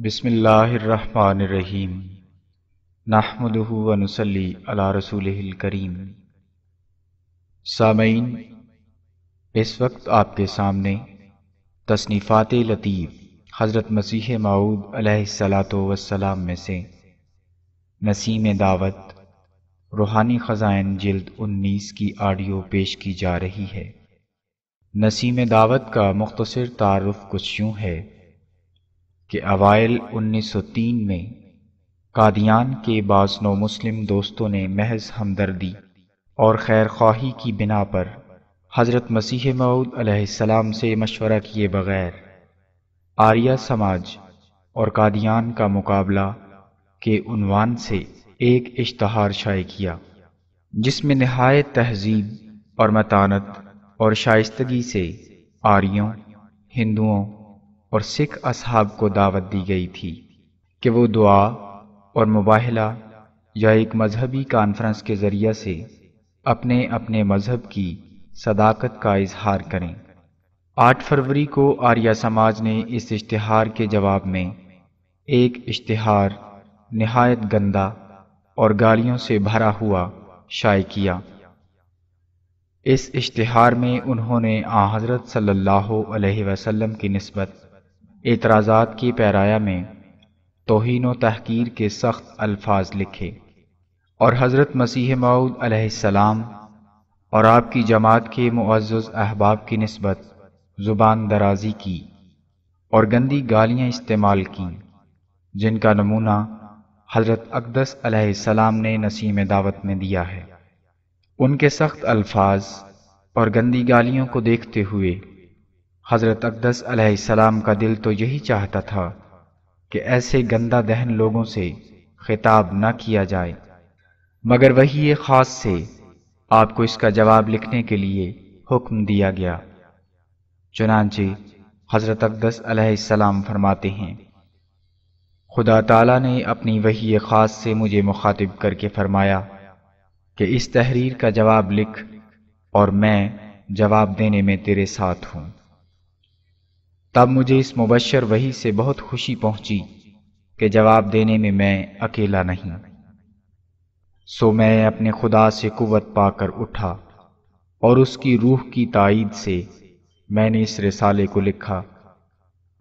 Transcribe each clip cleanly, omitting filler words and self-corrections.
بسم اللہ الرحمن الرحیم نحمدہ ونصلی علی رسولہ الکریم۔ سامعین، اس وقت آپ کے سامنے تصنیفات لطیف حضرت مسیح موعود علیہ الصلاۃ والسلام میں سے نسیم دعوت روحانی خزائن جلد 19 کی آڈیو پیش کی جا رہی ہے۔ نسیم دعوت کا مختصر تعارف کچھ یوں ہے کہ اوائل 1903 میں قادیان کے بعض نو مسلم دوستوں نے محض ہمدردی اور خیر خواہی کی بنا پر حضرت مسیح موعود علیہ السلام سے مشورہ کیے بغیر آریہ سماج اور قادیان کا مقابلہ کے عنوان سے ایک اشتہار شائع کیا، جس میں نہایت تہذیب اور متانت اور شائستگی سے آریوں، ہندوؤں اور سکھ اصحاب کو دعوت دی گئی تھی کہ وہ دعا اور مباہلہ یا ایک مذہبی کانفرنس کے ذریعے سے اپنے اپنے مذہب کی صداقت کا اظہار کریں۔ 8 فروری کو آریہ سماج نے اس اشتہار کے جواب میں ایک اشتہار نہایت گندا اور گالیوں سے بھرا ہوا شائع کیا۔ اس اشتہار میں انہوں نے حضرت صلی اللہ علیہ وسلم کی نسبت اعتراضات کی پیرایہ میں توہین و تحقیر کے سخت الفاظ لکھے اور حضرت مسیح موعود علیہ السلام اور آپ کی جماعت کے معزز احباب کی نسبت زبان درازی کی اور گندی گالیاں استعمال کیں، جن کا نمونہ حضرت اقدس علیہ السلام نے نسیم دعوت میں دیا ہے۔ ان کے سخت الفاظ اور گندی گالیوں کو دیکھتے ہوئے حضرت اقدس علیہ السلام کا دل تو یہی چاہتا تھا کہ ایسے گندہ دہن لوگوں سے خطاب نہ کیا جائے، مگر وحی خاص سے آپ کو اس کا جواب لکھنے کے لیے حکم دیا گیا۔ چنانچہ حضرت اقدس علیہ السلام فرماتے ہیں، خدا تعالیٰ نے اپنی وحی خاص سے مجھے مخاطب کر کے فرمایا کہ اس تحریر کا جواب لکھ اور میں جواب دینے میں تیرے ساتھ ہوں۔ تب مجھے اس مبشر وحی سے بہت خوشی پہنچی کہ جواب دینے میں میں اکیلا نہیں، سو میں اپنے خدا سے قوت پا کر اٹھا اور اس کی روح کی تائید سے میں نے اس رسالے کو لکھا،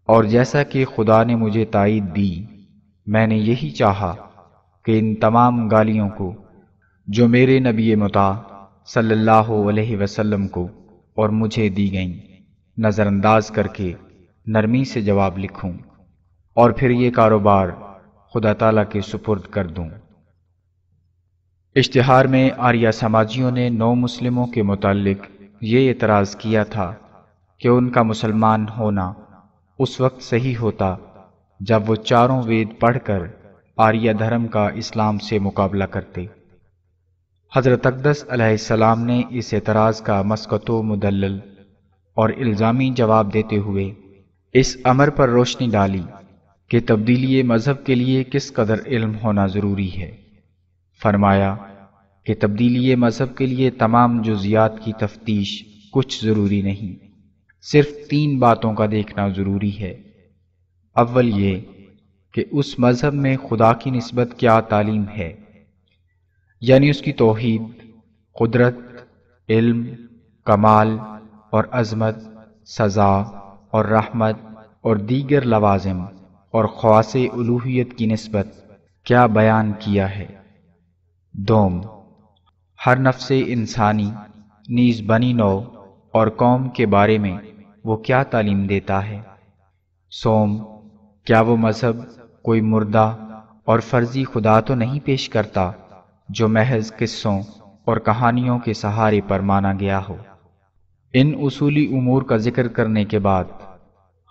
اور جیسا کہ خدا نے مجھے تائید دی میں نے یہی چاہا کہ ان تمام گالیوں کو جو میرے نبی مطاع صلی اللہ علیہ وسلم کو اور مجھے دی گئیں نظر انداز کر کے نرمی سے جواب لکھوں اور پھر یہ کاروبار خدا تعالیٰ کے سپرد کر دوں۔ اشتہار میں آریہ سماجیوں نے نو مسلموں کے متعلق یہ اعتراض کیا تھا کہ ان کا مسلمان ہونا اس وقت صحیح ہوتا جب وہ چاروں وید پڑھ کر آریہ دھرم کا اسلام سے مقابلہ کرتے۔ حضرت اقدس علیہ السلام نے اس اعتراض کا مسقط و مدلل اور الزامی جواب دیتے ہوئے اس امر پر روشنی ڈالی کہ تبدیلی مذہب کے لیے کس قدر علم ہونا ضروری ہے۔ فرمایا کہ تبدیلی مذہب کے لیے تمام جزیات کی تفتیش کچھ ضروری نہیں، صرف 3 باتوں کا دیکھنا ضروری ہے۔ اول یہ کہ اس مذہب میں خدا کی نسبت کیا تعلیم ہے، یعنی اس کی توحید، قدرت، علم، کمال اور عظمت، سزا اور رحمت اور دیگر لوازم اور خواص الوہیت کی نسبت کیا بیان کیا ہے۔ دوم، ہر نفس انسانی نیز بنی نوع اور قوم کے بارے میں وہ کیا تعلیم دیتا ہے۔ سوم، کیا وہ مذہب کوئی مردہ اور فرضی خدا تو نہیں پیش کرتا جو محض قصوں اور کہانیوں کے سہارے پر مانا گیا ہو۔ ان اصولی امور کا ذکر کرنے کے بعد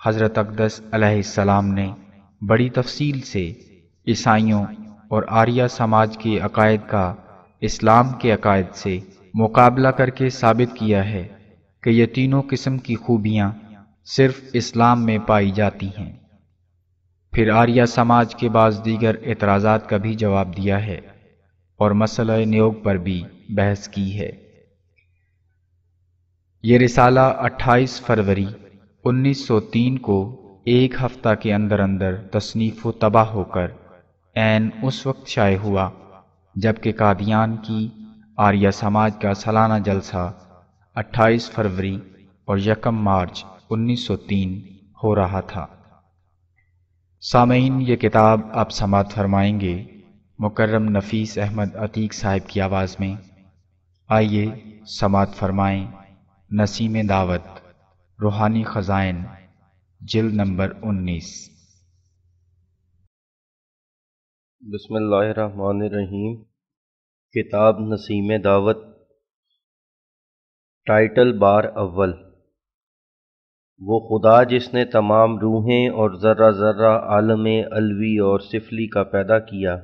حضرت اقدس علیہ السلام نے بڑی تفصیل سے عیسائیوں اور آریہ سماج کے عقائد کا اسلام کے عقائد سے مقابلہ کر کے ثابت کیا ہے کہ یہ تینوں قسم کی خوبیاں صرف اسلام میں پائی جاتی ہیں۔ پھر آریہ سماج کے بعض دیگر اعتراضات کا بھی جواب دیا ہے اور مسئلہ نیوگ پر بھی بحث کی ہے۔ یہ رسالہ 28 فروری 1903 کو ایک ہفتہ کے اندر اندر تصنیف و تباہ ہو کر عین اس وقت شائع ہوا جبکہ قادیان کی آریہ سماج کا سالانہ جلسہ 28 فروری اور 1 مارچ 1903 ہو رہا تھا۔ سامعین، یہ کتاب آپ سماعت فرمائیں گے مکرم نفیس احمد عتیق صاحب کی آواز میں۔ آئیے سماعت فرمائیں نسیم دعوت، روحانی خزائن، جلد نمبر 19۔ بسم اللہ الرحمن الرحیم۔ کتاب نسیم دعوت، ٹائٹل بار اول۔ وہ خدا جس نے تمام روحیں اور ذرہ ذرہ عالم علوی اور سفلی کا پیدا کیا،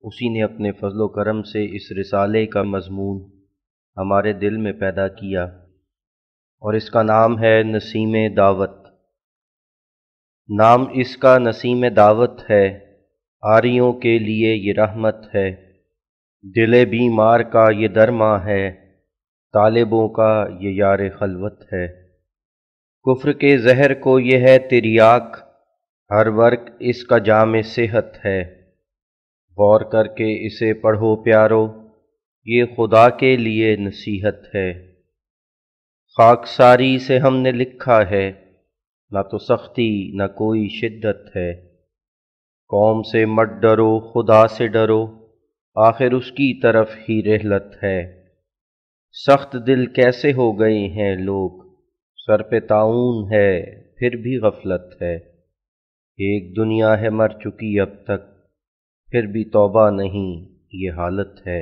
اسی نے اپنے فضل و کرم سے اس رسالے کا مضمون ہمارے دل میں پیدا کیا، اور اس کا نام ہے نسیم دعوت۔ نام اس کا نسیم دعوت ہے، آریوں کے لیے یہ رحمت ہے، دل بیمار کا یہ درماں ہے، طالبوں کا یہ یار خلوت ہے۔ کفر کے زہر کو یہ ہے تریاک، ہر ورق اس کا جام صحت ہے۔ غور کر کے اسے پڑھو پیارو، یہ خدا کے لیے نصیحت ہے۔ خاکساری سے ہم نے لکھا ہے، نہ تو سختی نہ کوئی شدت ہے۔ قوم سے مت ڈرو، خدا سے ڈرو، آخر اس کی طرف ہی رحلت ہے۔ سخت دل کیسے ہو گئے ہیں لوگ، سر پہ طاعون ہے پھر بھی غفلت ہے۔ ایک دنیا ہے مر چکی اب تک، پھر بھی توبہ نہیں یہ حالت ہے۔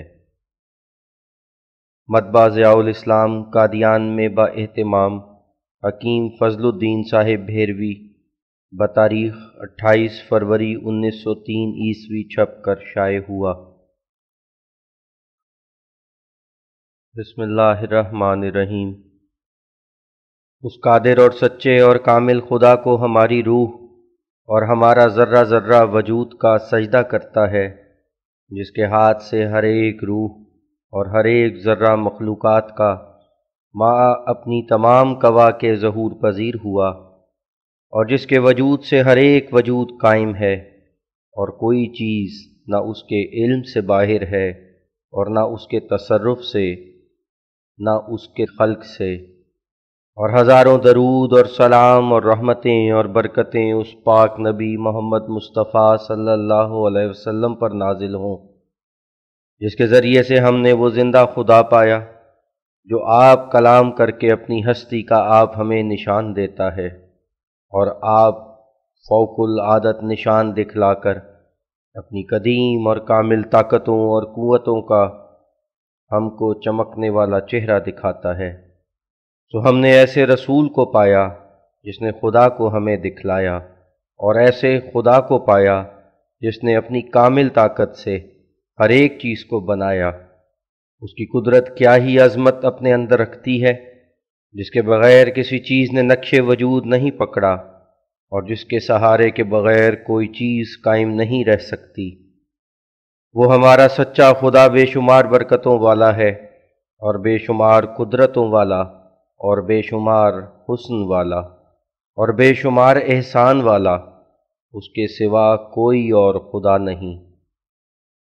مطبع ضیاء الاسلام، قادیان میں با اہتمام حکیم فضل الدین صاحب بھیروی، بتاریخ 28 فروری 1903 عیسوی چھپ کر شائع ہوا۔ بسم اللہ الرحمن الرحیم۔ اس قادر اور سچے اور کامل خدا کو ہماری روح اور ہمارا ذرہ ذرہ وجود کا سجدہ کرتا ہے، جس کے ہاتھ سے ہر ایک روح اور ہر ایک ذرہ مخلوقات کا مع اپنی تمام قوا کے ظہور پذیر ہوا، اور جس کے وجود سے ہر ایک وجود قائم ہے، اور کوئی چیز نہ اس کے علم سے باہر ہے اور نہ اس کے تصرف سے، نہ اس کے خلق سے۔ اور ہزاروں درود اور سلام اور رحمتیں اور برکتیں اس پاک نبی محمد مصطفیٰ صلی اللہ علیہ وسلم پر نازل ہوں، جس کے ذریعے سے ہم نے وہ زندہ خدا پایا جو آپ کلام کر کے اپنی ہستی کا آپ ہمیں نشان دیتا ہے، اور آپ فوق العادت نشان دکھلا کر اپنی قدیم اور کامل طاقتوں اور قوتوں کا ہم کو چمکنے والا چہرہ دکھاتا ہے۔ تو ہم نے ایسے رسول کو پایا جس نے خدا کو ہمیں دکھلایا، اور ایسے خدا کو پایا جس نے اپنی کامل طاقت سے ہر ایک چیز کو بنایا۔ اس کی قدرت کیا ہی عظمت اپنے اندر رکھتی ہے، جس کے بغیر کسی چیز نے نقش وجود نہیں پکڑا، اور جس کے سہارے کے بغیر کوئی چیز قائم نہیں رہ سکتی۔ وہ ہمارا سچا خدا بے شمار برکتوں والا ہے، اور بے شمار قدرتوں والا، اور بے شمار حسن والا، اور بے شمار احسان والا۔ اس کے سوا کوئی اور خدا نہیں۔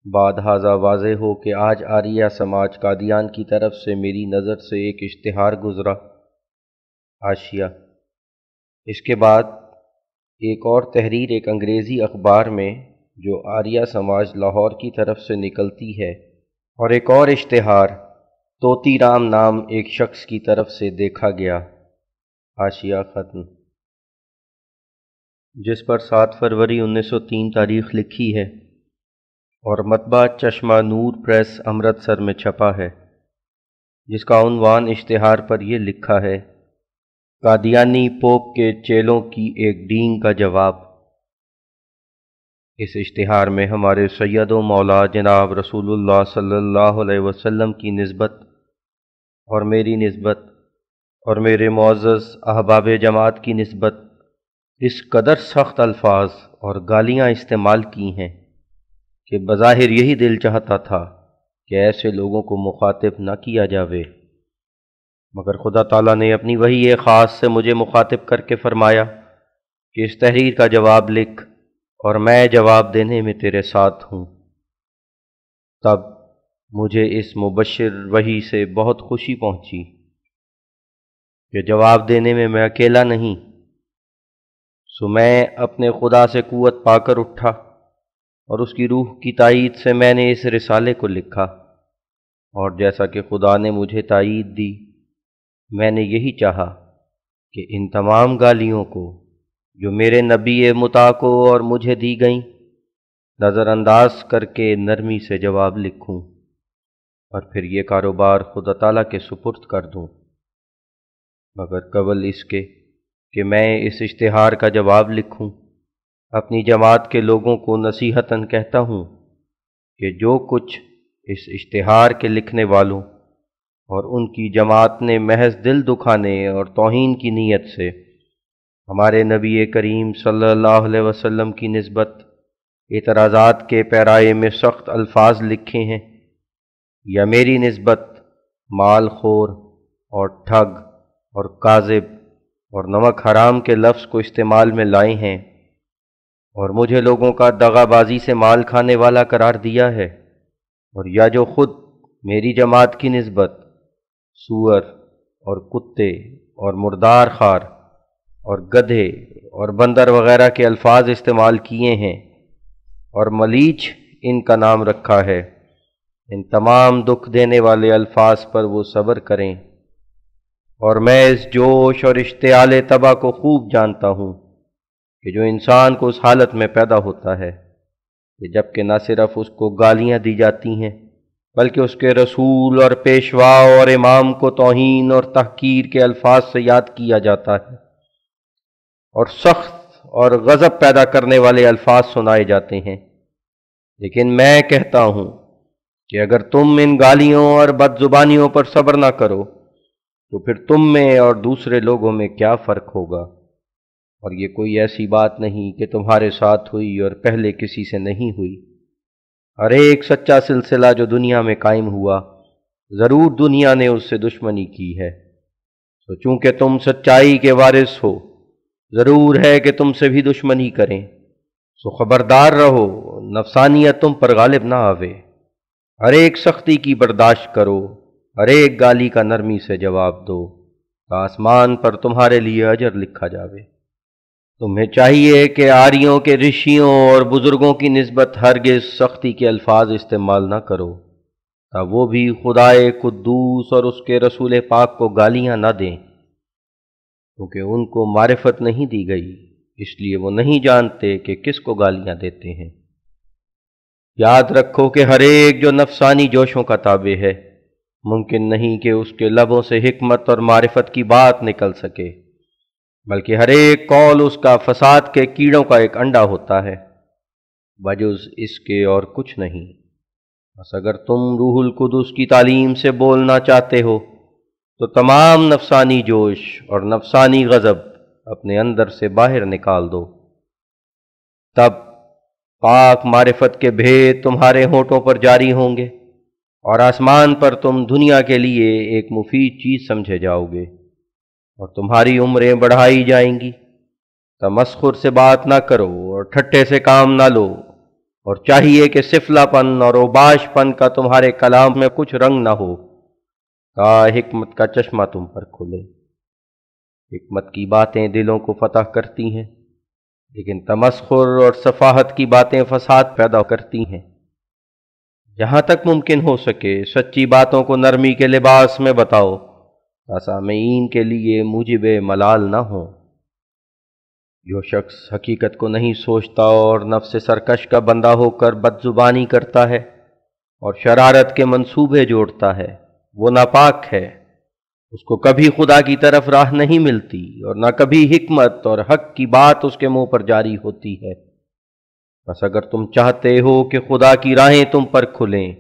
بعد ھذا واضح ہو کہ آج آریہ سماج قادیان کی طرف سے میری نظر سے ایک اشتہار گزرا۔ حاشیہ: اس کے بعد ایک اور تحریر ایک انگریزی اخبار میں جو آریہ سماج لاہور کی طرف سے نکلتی ہے، اور ایک اور اشتہار طوطی رام نام ایک شخص کی طرف سے دیکھا گیا۔ حاشیہ ختم۔ جس پر 7 فروری 1903 تاریخ لکھی ہے، اور مطبع چشمہ نور پریس امرتسر میں چھپا ہے، جس کا عنوان اشتہار پر یہ لکھا ہے: قادیانی پوپ کے چیلوں کی ایک ڈینگ کا جواب۔ اس اشتہار میں ہمارے سید و مولا جناب رسول اللہ صلی اللہ علیہ وسلم کی نسبت اور میری نسبت اور میرے معزز احباب جماعت کی نسبت اس قدر سخت الفاظ اور گالیاں استعمال کی ہیں کہ بظاہر یہی دل چاہتا تھا کہ ایسے لوگوں کو مخاطب نہ کیا جاوے، مگر خدا تعالیٰ نے اپنی وحی خاص سے مجھے مخاطب کر کے فرمایا کہ اس تحریر کا جواب لکھ اور میں جواب دینے میں تیرے ساتھ ہوں۔ تب مجھے اس مبشر وحی سے بہت خوشی پہنچی کہ جواب دینے میں اکیلا نہیں۔ سو میں اپنے خدا سے قوت پا کر اٹھا اور اس کی روح کی تائید سے میں نے اس رسالے کو لکھا، اور جیسا کہ خدا نے مجھے تائید دی، میں نے یہی چاہا کہ ان تمام گالیوں کو جو میرے نبی مطاع کو اور مجھے دی گئیں نظر انداز کر کے نرمی سے جواب لکھوں، اور پھر یہ کاروبار خدا تعالیٰ کے سپرد کر دوں۔ مگر قبل اس کے کہ میں اس اشتہار کا جواب لکھوں، اپنی جماعت کے لوگوں کو نصیحتاً کہتا ہوں کہ جو کچھ اس اشتہار کے لکھنے والوں اور ان کی جماعت نے محض دل دکھانے اور توہین کی نیت سے ہمارے نبی کریم صلی اللہ علیہ وسلم کی نسبت اعتراضات کے پیرائے میں سخت الفاظ لکھے ہیں، یا میری نسبت مال خور اور ٹھگ اور کاذب اور نمک حرام کے لفظ کو استعمال میں لائے ہیں، اور مجھے لوگوں کا دغا بازی سے مال کھانے والا قرار دیا ہے، اور یا جو خود میری جماعت کی نسبت سور اور کتے اور مردار خار اور گدھے اور بندر وغیرہ کے الفاظ استعمال کیے ہیں اور ملیچ ان کا نام رکھا ہے، ان تمام دکھ دینے والے الفاظ پر وہ صبر کریں۔ اور میں اس جوش اور اشتعال طبع کو خوب جانتا ہوں کہ جو انسان کو اس حالت میں پیدا ہوتا ہے کہ جب کہ نہ صرف اس کو گالیاں دی جاتی ہیں بلکہ اس کے رسول اور پیشوا اور امام کو توہین اور تحقیر کے الفاظ سے یاد کیا جاتا ہے، اور سخت اور غضب پیدا کرنے والے الفاظ سنائے جاتے ہیں۔ لیکن میں کہتا ہوں کہ اگر تم ان گالیوں اور بد زبانیوں پر صبر نہ کرو تو پھر تم میں اور دوسرے لوگوں میں کیا فرق ہوگا؟ اور یہ کوئی ایسی بات نہیں کہ تمہارے ساتھ ہوئی اور پہلے کسی سے نہیں ہوئی۔ ہر ایک سچا سلسلہ جو دنیا میں قائم ہوا ضرور دنیا نے اس سے دشمنی کی ہے، تو چونکہ تم سچائی کے وارث ہو ضرور ہے کہ تم سے بھی دشمنی کریں، سو خبردار رہو نفسانیت تم پر غالب نہ آوے۔ ہر ایک سختی کی برداشت کرو، ہر ایک گالی کا نرمی سے جواب دو، تا آسمان پر تمہارے لیے اجر لکھا جاوے۔ تمہیں چاہیے کہ آریوں کے رشیوں اور بزرگوں کی نسبت ہرگز سختی کے الفاظ استعمال نہ کرو، تا وہ بھی خدائے قدوس اور اس کے رسول پاک کو گالیاں نہ دیں، کیونکہ ان کو معرفت نہیں دی گئی، اس لیے وہ نہیں جانتے کہ کس کو گالیاں دیتے ہیں۔ یاد رکھو کہ ہر ایک جو نفسانی جوشوں کا تابع ہے ممکن نہیں کہ اس کے لبوں سے حکمت اور معرفت کی بات نکل سکے، بلکہ ہر ایک قول اس کا فساد کے کیڑوں کا ایک انڈا ہوتا ہے، بجز اس کے اور کچھ نہیں۔ بس اگر تم روح القدس کی تعلیم سے بولنا چاہتے ہو تو تمام نفسانی جوش اور نفسانی غضب اپنے اندر سے باہر نکال دو، تب پاک معرفت کے بھید تمہارے ہونٹوں پر جاری ہوں گے، اور آسمان پر تم دنیا کے لیے ایک مفید چیز سمجھے جاؤ گے، اور تمہاری عمریں بڑھائی جائیں گی۔ تمسخر سے بات نہ کرو اور ٹھٹے سے کام نہ لو، اور چاہیے کہ سفلا پن اور اوباش پن کا تمہارے کلام میں کچھ رنگ نہ ہو، تا حکمت کا چشمہ تم پر کھلے۔ حکمت کی باتیں دلوں کو فتح کرتی ہیں، لیکن تمسخر اور سفاہت کی باتیں فساد پیدا کرتی ہیں۔ جہاں تک ممکن ہو سکے سچی باتوں کو نرمی کے لباس میں بتاؤ، تا سامعین کے لیے موجب ملال نہ ہوں۔ جو شخص حقیقت کو نہیں سوچتا اور نفس سرکش کا بندہ ہو کر بد زبانی کرتا ہے اور شرارت کے منصوبے جوڑتا ہے وہ ناپاک ہے، اس کو کبھی خدا کی طرف راہ نہیں ملتی اور نہ کبھی حکمت اور حق کی بات اس کے منہ پر جاری ہوتی ہے۔ بس اگر تم چاہتے ہو کہ خدا کی راہیں تم پر کھلیں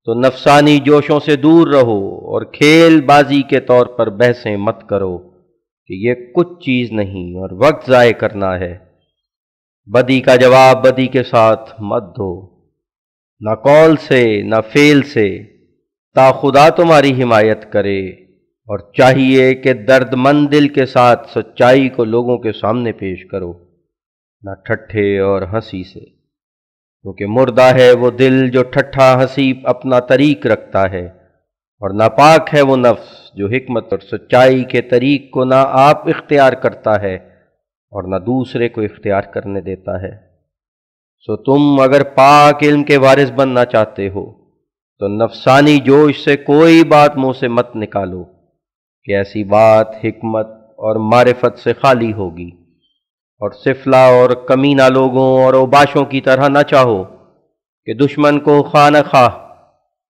تو نفسانی جوشوں سے دور رہو اور کھیل بازی کے طور پر بحثیں مت کرو کہ یہ کچھ چیز نہیں اور وقت ضائع کرنا ہے۔ بدی کا جواب بدی کے ساتھ مت دو، نہ قول سے نہ فعل سے، تا خدا تمہاری حمایت کرے، اور چاہیے کہ درد مند دل کے ساتھ سچائی کو لوگوں کے سامنے پیش کرو۔ نہ ٹھٹھے اور ہنسی سے، کیونکہ مردہ ہے وہ دل جو ٹھٹھا ہنسی اپنا طریق رکھتا ہے، اور ناپاک ہے وہ نفس جو حکمت اور سچائی کے طریق کو نہ آپ اختیار کرتا ہے اور نہ دوسرے کو اختیار کرنے دیتا ہے۔ سو تم اگر پاک علم کے وارث بننا چاہتے ہو تو نفسانی جوش سے کوئی بات منہ سے مت نکالو کہ ایسی بات حکمت اور معرفت سے خالی ہوگی، اور سفلا اور کمینہ لوگوں اور اوباشوں کی طرح نہ چاہو کہ دشمن کو خواہ نہ خواہ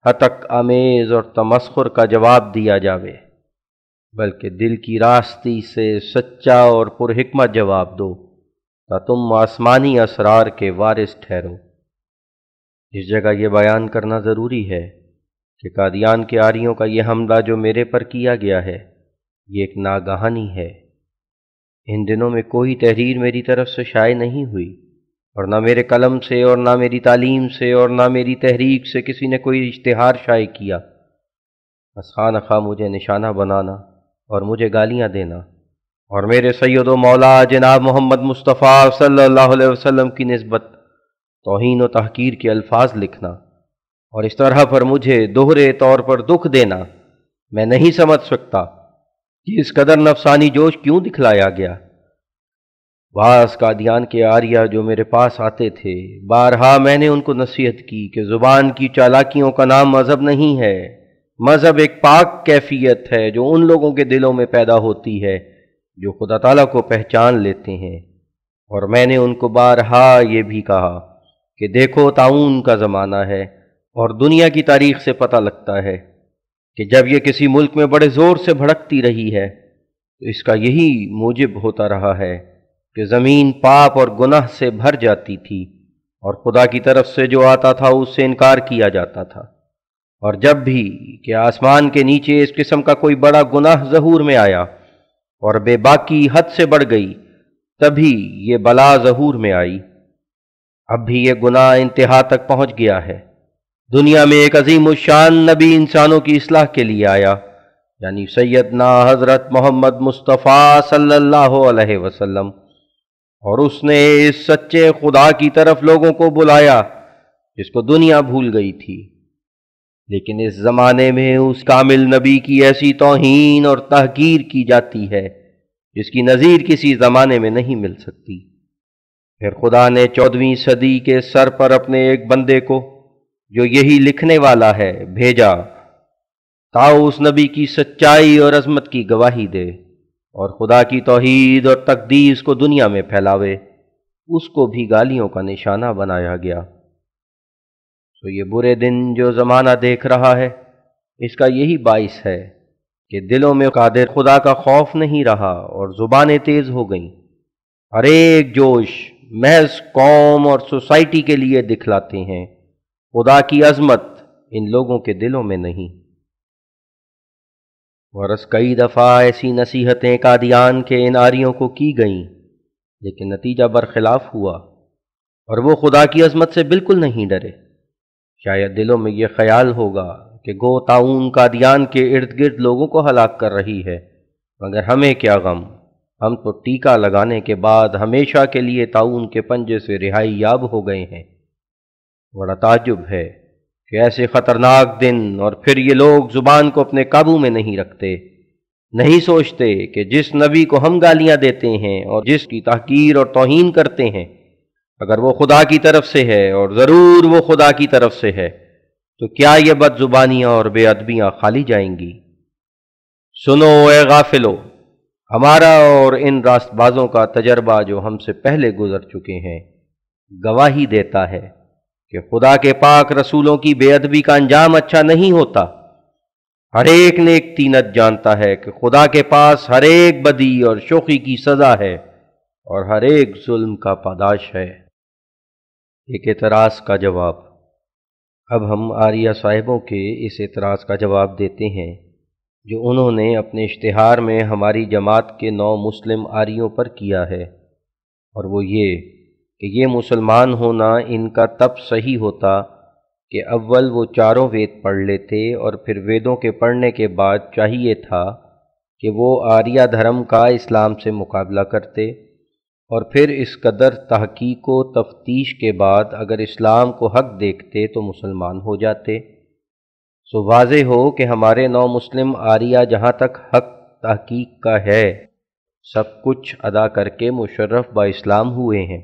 ہتک آمیز اور تمسخر کا جواب دیا جاوے، بلکہ دل کی راستی سے سچا اور پرحکمت جواب دو تا تم آسمانی اسرار کے وارث ٹھہرو۔ اس جگہ یہ بیان کرنا ضروری ہے کہ قادیان کے آریوں کا یہ حملہ جو میرے پر کیا گیا ہے یہ ایک ناگہانی ہے۔ ان دنوں میں کوئی تحریر میری طرف سے شائع نہیں ہوئی، اور نہ میرے قلم سے اور نہ میری تعلیم سے اور نہ میری تحریک سے کسی نے کوئی اشتہار شائع کیا، بس خواہ نخواہ مجھے نشانہ بنانا اور مجھے گالیاں دینا، اور میرے سید و مولا جناب محمد مصطفیٰ صلی اللہ علیہ وسلم کی نسبت توہین و تحقیر کے الفاظ لکھنا، اور اس طرح پر مجھے دوہرے طور پر دکھ دینا، میں نہیں سمجھ سکتا کہ اس قدر نفسانی جوش کیوں دکھلایا گیا۔ بعض قادیان کے آریہ جو میرے پاس آتے تھے، بارہا میں نے ان کو نصیحت کی کہ زبان کی چالاکیوں کا نام مذہب نہیں ہے، مذہب ایک پاک کیفیت ہے جو ان لوگوں کے دلوں میں پیدا ہوتی ہے جو خدا تعالیٰ کو پہچان لیتے ہیں۔ اور میں نے ان کو بارہا یہ بھی کہا کہ دیکھو طاعون کا زمانہ ہے، اور دنیا کی تاریخ سے پتہ لگتا ہے کہ جب یہ کسی ملک میں بڑے زور سے بھڑکتی رہی ہے تو اس کا یہی موجب ہوتا رہا ہے کہ زمین پاپ اور گناہ سے بھر جاتی تھی، اور خدا کی طرف سے جو آتا تھا اس سے انکار کیا جاتا تھا، اور جب بھی کہ آسمان کے نیچے اس قسم کا کوئی بڑا گناہ ظہور میں آیا اور بے باکی حد سے بڑھ گئی، تبھی یہ بلا ظہور میں آئی۔ اب بھی یہ گناہ انتہا تک پہنچ گیا ہے۔ دنیا میں ایک عظیم الشان نبی انسانوں کی اصلاح کے لیے آیا، یعنی سیدنا حضرت محمد مصطفیٰ صلی اللہ علیہ وسلم، اور اس نے اس سچے خدا کی طرف لوگوں کو بلایا جس کو دنیا بھول گئی تھی۔ لیکن اس زمانے میں اس کامل نبی کی ایسی توہین اور تحقیر کی جاتی ہے جس کی نظیر کسی زمانے میں نہیں مل سکتی۔ پھر خدا نے 14ویں صدی کے سر پر اپنے ایک بندے کو جو یہی لکھنے والا ہے بھیجا تا اس نبی کی سچائی اور عظمت کی گواہی دے اور خدا کی توحید اور تقدیس کو دنیا میں پھیلاوے۔ اس کو بھی گالیوں کا نشانہ بنایا گیا۔ تو یہ برے دن جو زمانہ دیکھ رہا ہے اس کا یہی باعث ہے کہ دلوں میں قادر خدا کا خوف نہیں رہا اور زبانیں تیز ہو گئیں۔ ہر ایک جوش محض قوم اور سوسائٹی کے لیے دکھلاتے ہیں، خدا کی عظمت ان لوگوں کے دلوں میں نہیں۔ ورث کئی دفعہ ایسی نصیحتیں قادیان کے ان آریوں کو کی گئیں، لیکن نتیجہ برخلاف ہوا، اور وہ خدا کی عظمت سے بالکل نہیں ڈرے۔ شاید دلوں میں یہ خیال ہوگا کہ گو طاعون قادیان کے ارد گرد لوگوں کو ہلاک کر رہی ہے، مگر ہمیں کیا غم، ہم تو ٹیکہ لگانے کے بعد ہمیشہ کے لیے طاعون کے پنجے سے رہائی یاب ہو گئے ہیں۔ بڑا تعجب ہے کہ ایسے خطرناک دن اور پھر یہ لوگ زبان کو اپنے قابو میں نہیں رکھتے، نہیں سوچتے کہ جس نبی کو ہم گالیاں دیتے ہیں اور جس کی تحقیر اور توہین کرتے ہیں، اگر وہ خدا کی طرف سے ہے، اور ضرور وہ خدا کی طرف سے ہے، تو کیا یہ بد زبانیاں اور بے ادبیاں خالی جائیں گی؟ سنو اے غافلو، ہمارا اور ان راست بازوں کا تجربہ جو ہم سے پہلے گزر چکے ہیں گواہی دیتا ہے کہ خدا کے پاک رسولوں کی بے ادبی کا انجام اچھا نہیں ہوتا۔ ہر ایک نیک تینت جانتا ہے کہ خدا کے پاس ہر ایک بدی اور شوخی کی سزا ہے اور ہر ایک ظلم کا پاداش ہے۔ ایک اعتراض کا جواب۔ اب ہم آریہ صاحبوں کے اس اعتراض کا جواب دیتے ہیں جو انہوں نے اپنے اشتہار میں ہماری جماعت کے 9 مسلم آریوں پر کیا ہے، اور وہ یہ کہ یہ مسلمان ہونا ان کا تب صحیح ہوتا کہ اول وہ چاروں وید پڑھ لیتے، اور پھر ویدوں کے پڑھنے کے بعد چاہیے تھا کہ وہ آریہ دھرم کا اسلام سے مقابلہ کرتے اور پھر اس قدر تحقیق و تفتیش کے بعد اگر اسلام کو حق دیکھتے تو مسلمان ہو جاتے۔ سو واضح ہو کہ ہمارے نو مسلم آریہ جہاں تک حق تحقیق کا ہے سب کچھ ادا کر کے مشرف با اسلام ہوئے ہیں۔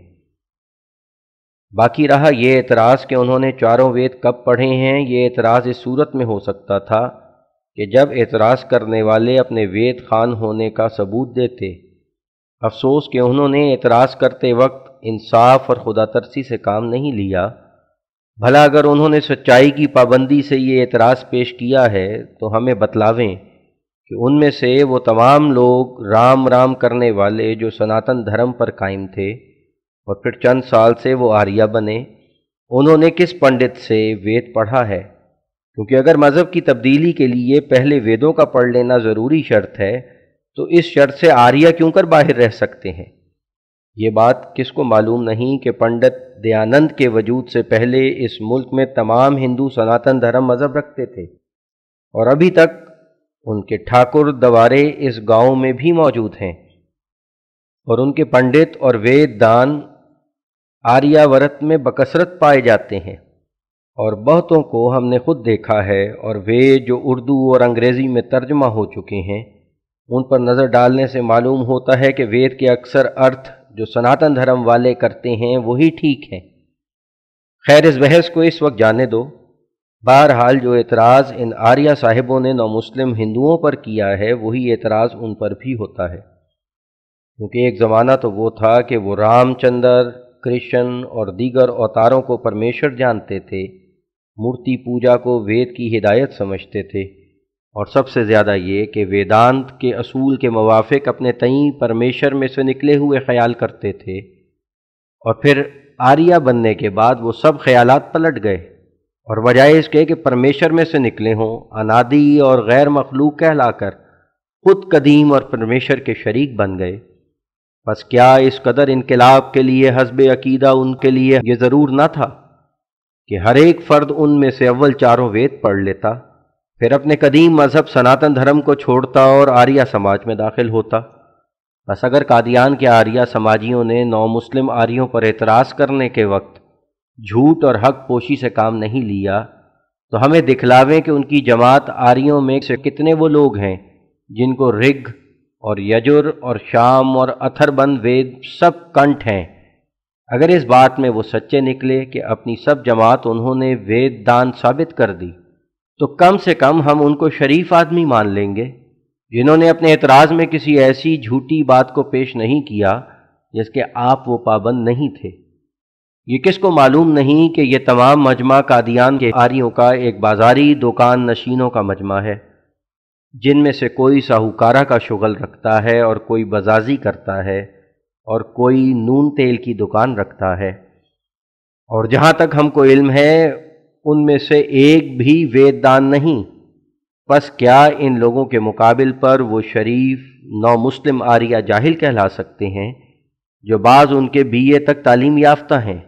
باقی رہا یہ اعتراض کہ انہوں نے چاروں وید کب پڑھے ہیں، یہ اعتراض اس صورت میں ہو سکتا تھا کہ جب اعتراض کرنے والے اپنے وید خوان ہونے کا ثبوت دیتے۔ افسوس کہ انہوں نے اعتراض کرتے وقت انصاف اور خدا ترسی سے کام نہیں لیا۔ بھلا اگر انہوں نے سچائی کی پابندی سے یہ اعتراض پیش کیا ہے تو ہمیں بتلاویں کہ ان میں سے وہ تمام لوگ رام رام کرنے والے جو سناتن دھرم پر قائم تھے اور پھر چند سال سے وہ آریہ بنے، انہوں نے کس پنڈت سے وید پڑھا ہے؟ کیونکہ اگر مذہب کی تبدیلی کے لیے پہلے ویدوں کا پڑھ لینا ضروری شرط ہے تو اس شرط سے آریہ کیوں کر باہر رہ سکتے ہیں؟ یہ بات کس کو معلوم نہیں کہ پنڈت دیانند کے وجود سے پہلے اس ملک میں تمام ہندو سناتن دھرم مذہب رکھتے تھے، اور ابھی تک ان کے ٹھاکر دوارے اس گاؤں میں بھی موجود ہیں، اور ان کے پنڈت اور وید دان آریہ ورت میں بکثرت پائے جاتے ہیں، اور بہتوں کو ہم نے خود دیکھا ہے، اور وید جو اردو اور انگریزی میں ترجمہ ہو چکے ہیں ان پر نظر ڈالنے سے معلوم ہوتا ہے کہ وید کے اکثر ارتھ جو سناتن دھرم والے کرتے ہیں وہی ٹھیک ہیں۔ خیر اس بحث کو اس وقت جانے دو۔ بہرحال جو اعتراض ان آریہ صاحبوں نے نومسلم ہندوؤں پر کیا ہے وہی اعتراض ان پر بھی ہوتا ہے، کیونکہ ایک زمانہ تو وہ تھا کہ وہ رام چندر، کرشن اور دیگر اوتاروں کو پرمیشر جانتے تھے، مورتی پوجا کو وید کی ہدایت سمجھتے تھے، اور سب سے زیادہ یہ کہ ویدانت کے اصول کے موافق اپنے تئیں پرمیشر میں سے نکلے ہوئے خیال کرتے تھے، اور پھر آریہ بننے کے بعد وہ سب خیالات پلٹ گئے، اور بجائے اس کے کہ پرمیشر میں سے نکلے ہوں انادی اور غیر مخلوق کہلا کر خود قدیم اور پرمیشر کے شریک بن گئے۔ بس کیا اس قدر انقلاب کے لیے حسب عقیدہ ان کے لیے یہ ضرور نہ تھا کہ ہر ایک فرد ان میں سے اول چاروں وید پڑھ لیتا، پھر اپنے قدیم مذہب سناتن دھرم کو چھوڑتا اور آریہ سماج میں داخل ہوتا؟ بس اگر قادیان کے آریہ سماجیوں نے نو مسلم آریوں پر اعتراض کرنے کے وقت جھوٹ اور حق پوشی سے کام نہیں لیا تو ہمیں دکھلاویں کہ ان کی جماعت آریوں میں سے کتنے وہ لوگ ہیں جن کو رگ اور یجر اور شام اور اتھر بند وید سب کنٹھ ہیں۔ اگر اس بات میں وہ سچے نکلے کہ اپنی سب جماعت انہوں نے وید دان ثابت کر دی تو کم سے کم ہم ان کو شریف آدمی مان لیں گے، جنہوں نے اپنے اعتراض میں کسی ایسی جھوٹی بات کو پیش نہیں کیا جس کے آپ وہ پابند نہیں تھے۔ یہ کس کو معلوم نہیں کہ یہ تمام مجمع قادیان کے آریوں کا ایک بازاری دکان نشینوں کا مجمع ہے، جن میں سے کوئی ساہوکارہ کا شغل رکھتا ہے اور کوئی بزازی کرتا ہے اور کوئی نون تیل کی دکان رکھتا ہے، اور جہاں تک ہم کو علم ہے ان میں سے ایک بھی وید دان نہیں۔ بس کیا ان لوگوں کے مقابل پر وہ شریف نو مسلم آریہ جاہل کہلا سکتے ہیں جو بعض ان کے بی اے تک تعلیم یافتہ ہیں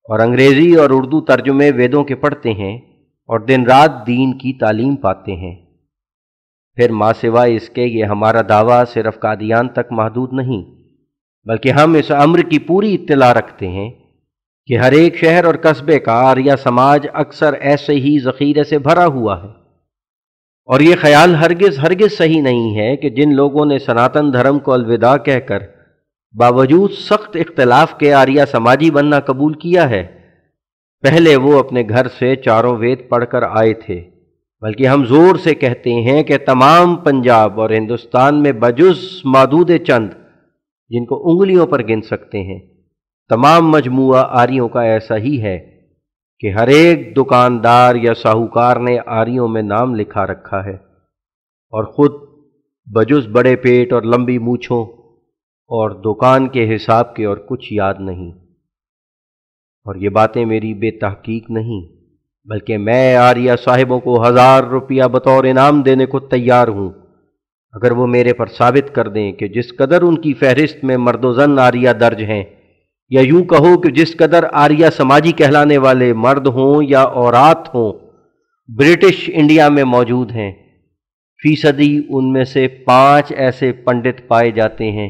اور انگریزی اور اردو ترجمے ویدوں کے پڑھتے ہیں اور دن رات دین کی تعلیم پاتے ہیں؟ پھر ماں سوائے اس کے یہ ہمارا دعویٰ صرف قادیان تک محدود نہیں، بلکہ ہم اس امر کی پوری اطلاع رکھتے ہیں کہ ہر ایک شہر اور قصبے کا آریہ سماج اکثر ایسے ہی ذخیرے سے بھرا ہوا ہے، اور یہ خیال ہرگز صحیح نہیں ہے کہ جن لوگوں نے سناتن دھرم کو الوداع کہہ کر باوجود سخت اختلاف کے آریہ سماجی بننا قبول کیا ہے، پہلے وہ اپنے گھر سے چاروں وید پڑھ کر آئے تھے، بلکہ ہم زور سے کہتے ہیں کہ تمام پنجاب اور ہندوستان میں بجز معدود چند جن کو انگلیوں پر گن سکتے ہیں تمام مجموعہ آریوں کا ایسا ہی ہے کہ ہر ایک دکاندار یا ساہوکار نے آریوں میں نام لکھا رکھا ہے، اور خود بجز بڑے پیٹ اور لمبی مونچھوں اور دکان کے حساب کے اور کچھ یاد نہیں۔ اور یہ باتیں میری بے تحقیق نہیں، بلکہ میں آریہ صاحبوں کو 1000 روپیہ بطور انعام دینے کو تیار ہوں اگر وہ میرے پر ثابت کر دیں کہ جس قدر ان کی فہرست میں مرد و زن آریہ درج ہیں، یا یوں کہو کہ جس قدر آریہ سماجی کہلانے والے مرد ہوں یا عورات ہوں برٹش انڈیا میں موجود ہیں، فیصدی ان میں سے 5 ایسے پنڈت پائے جاتے ہیں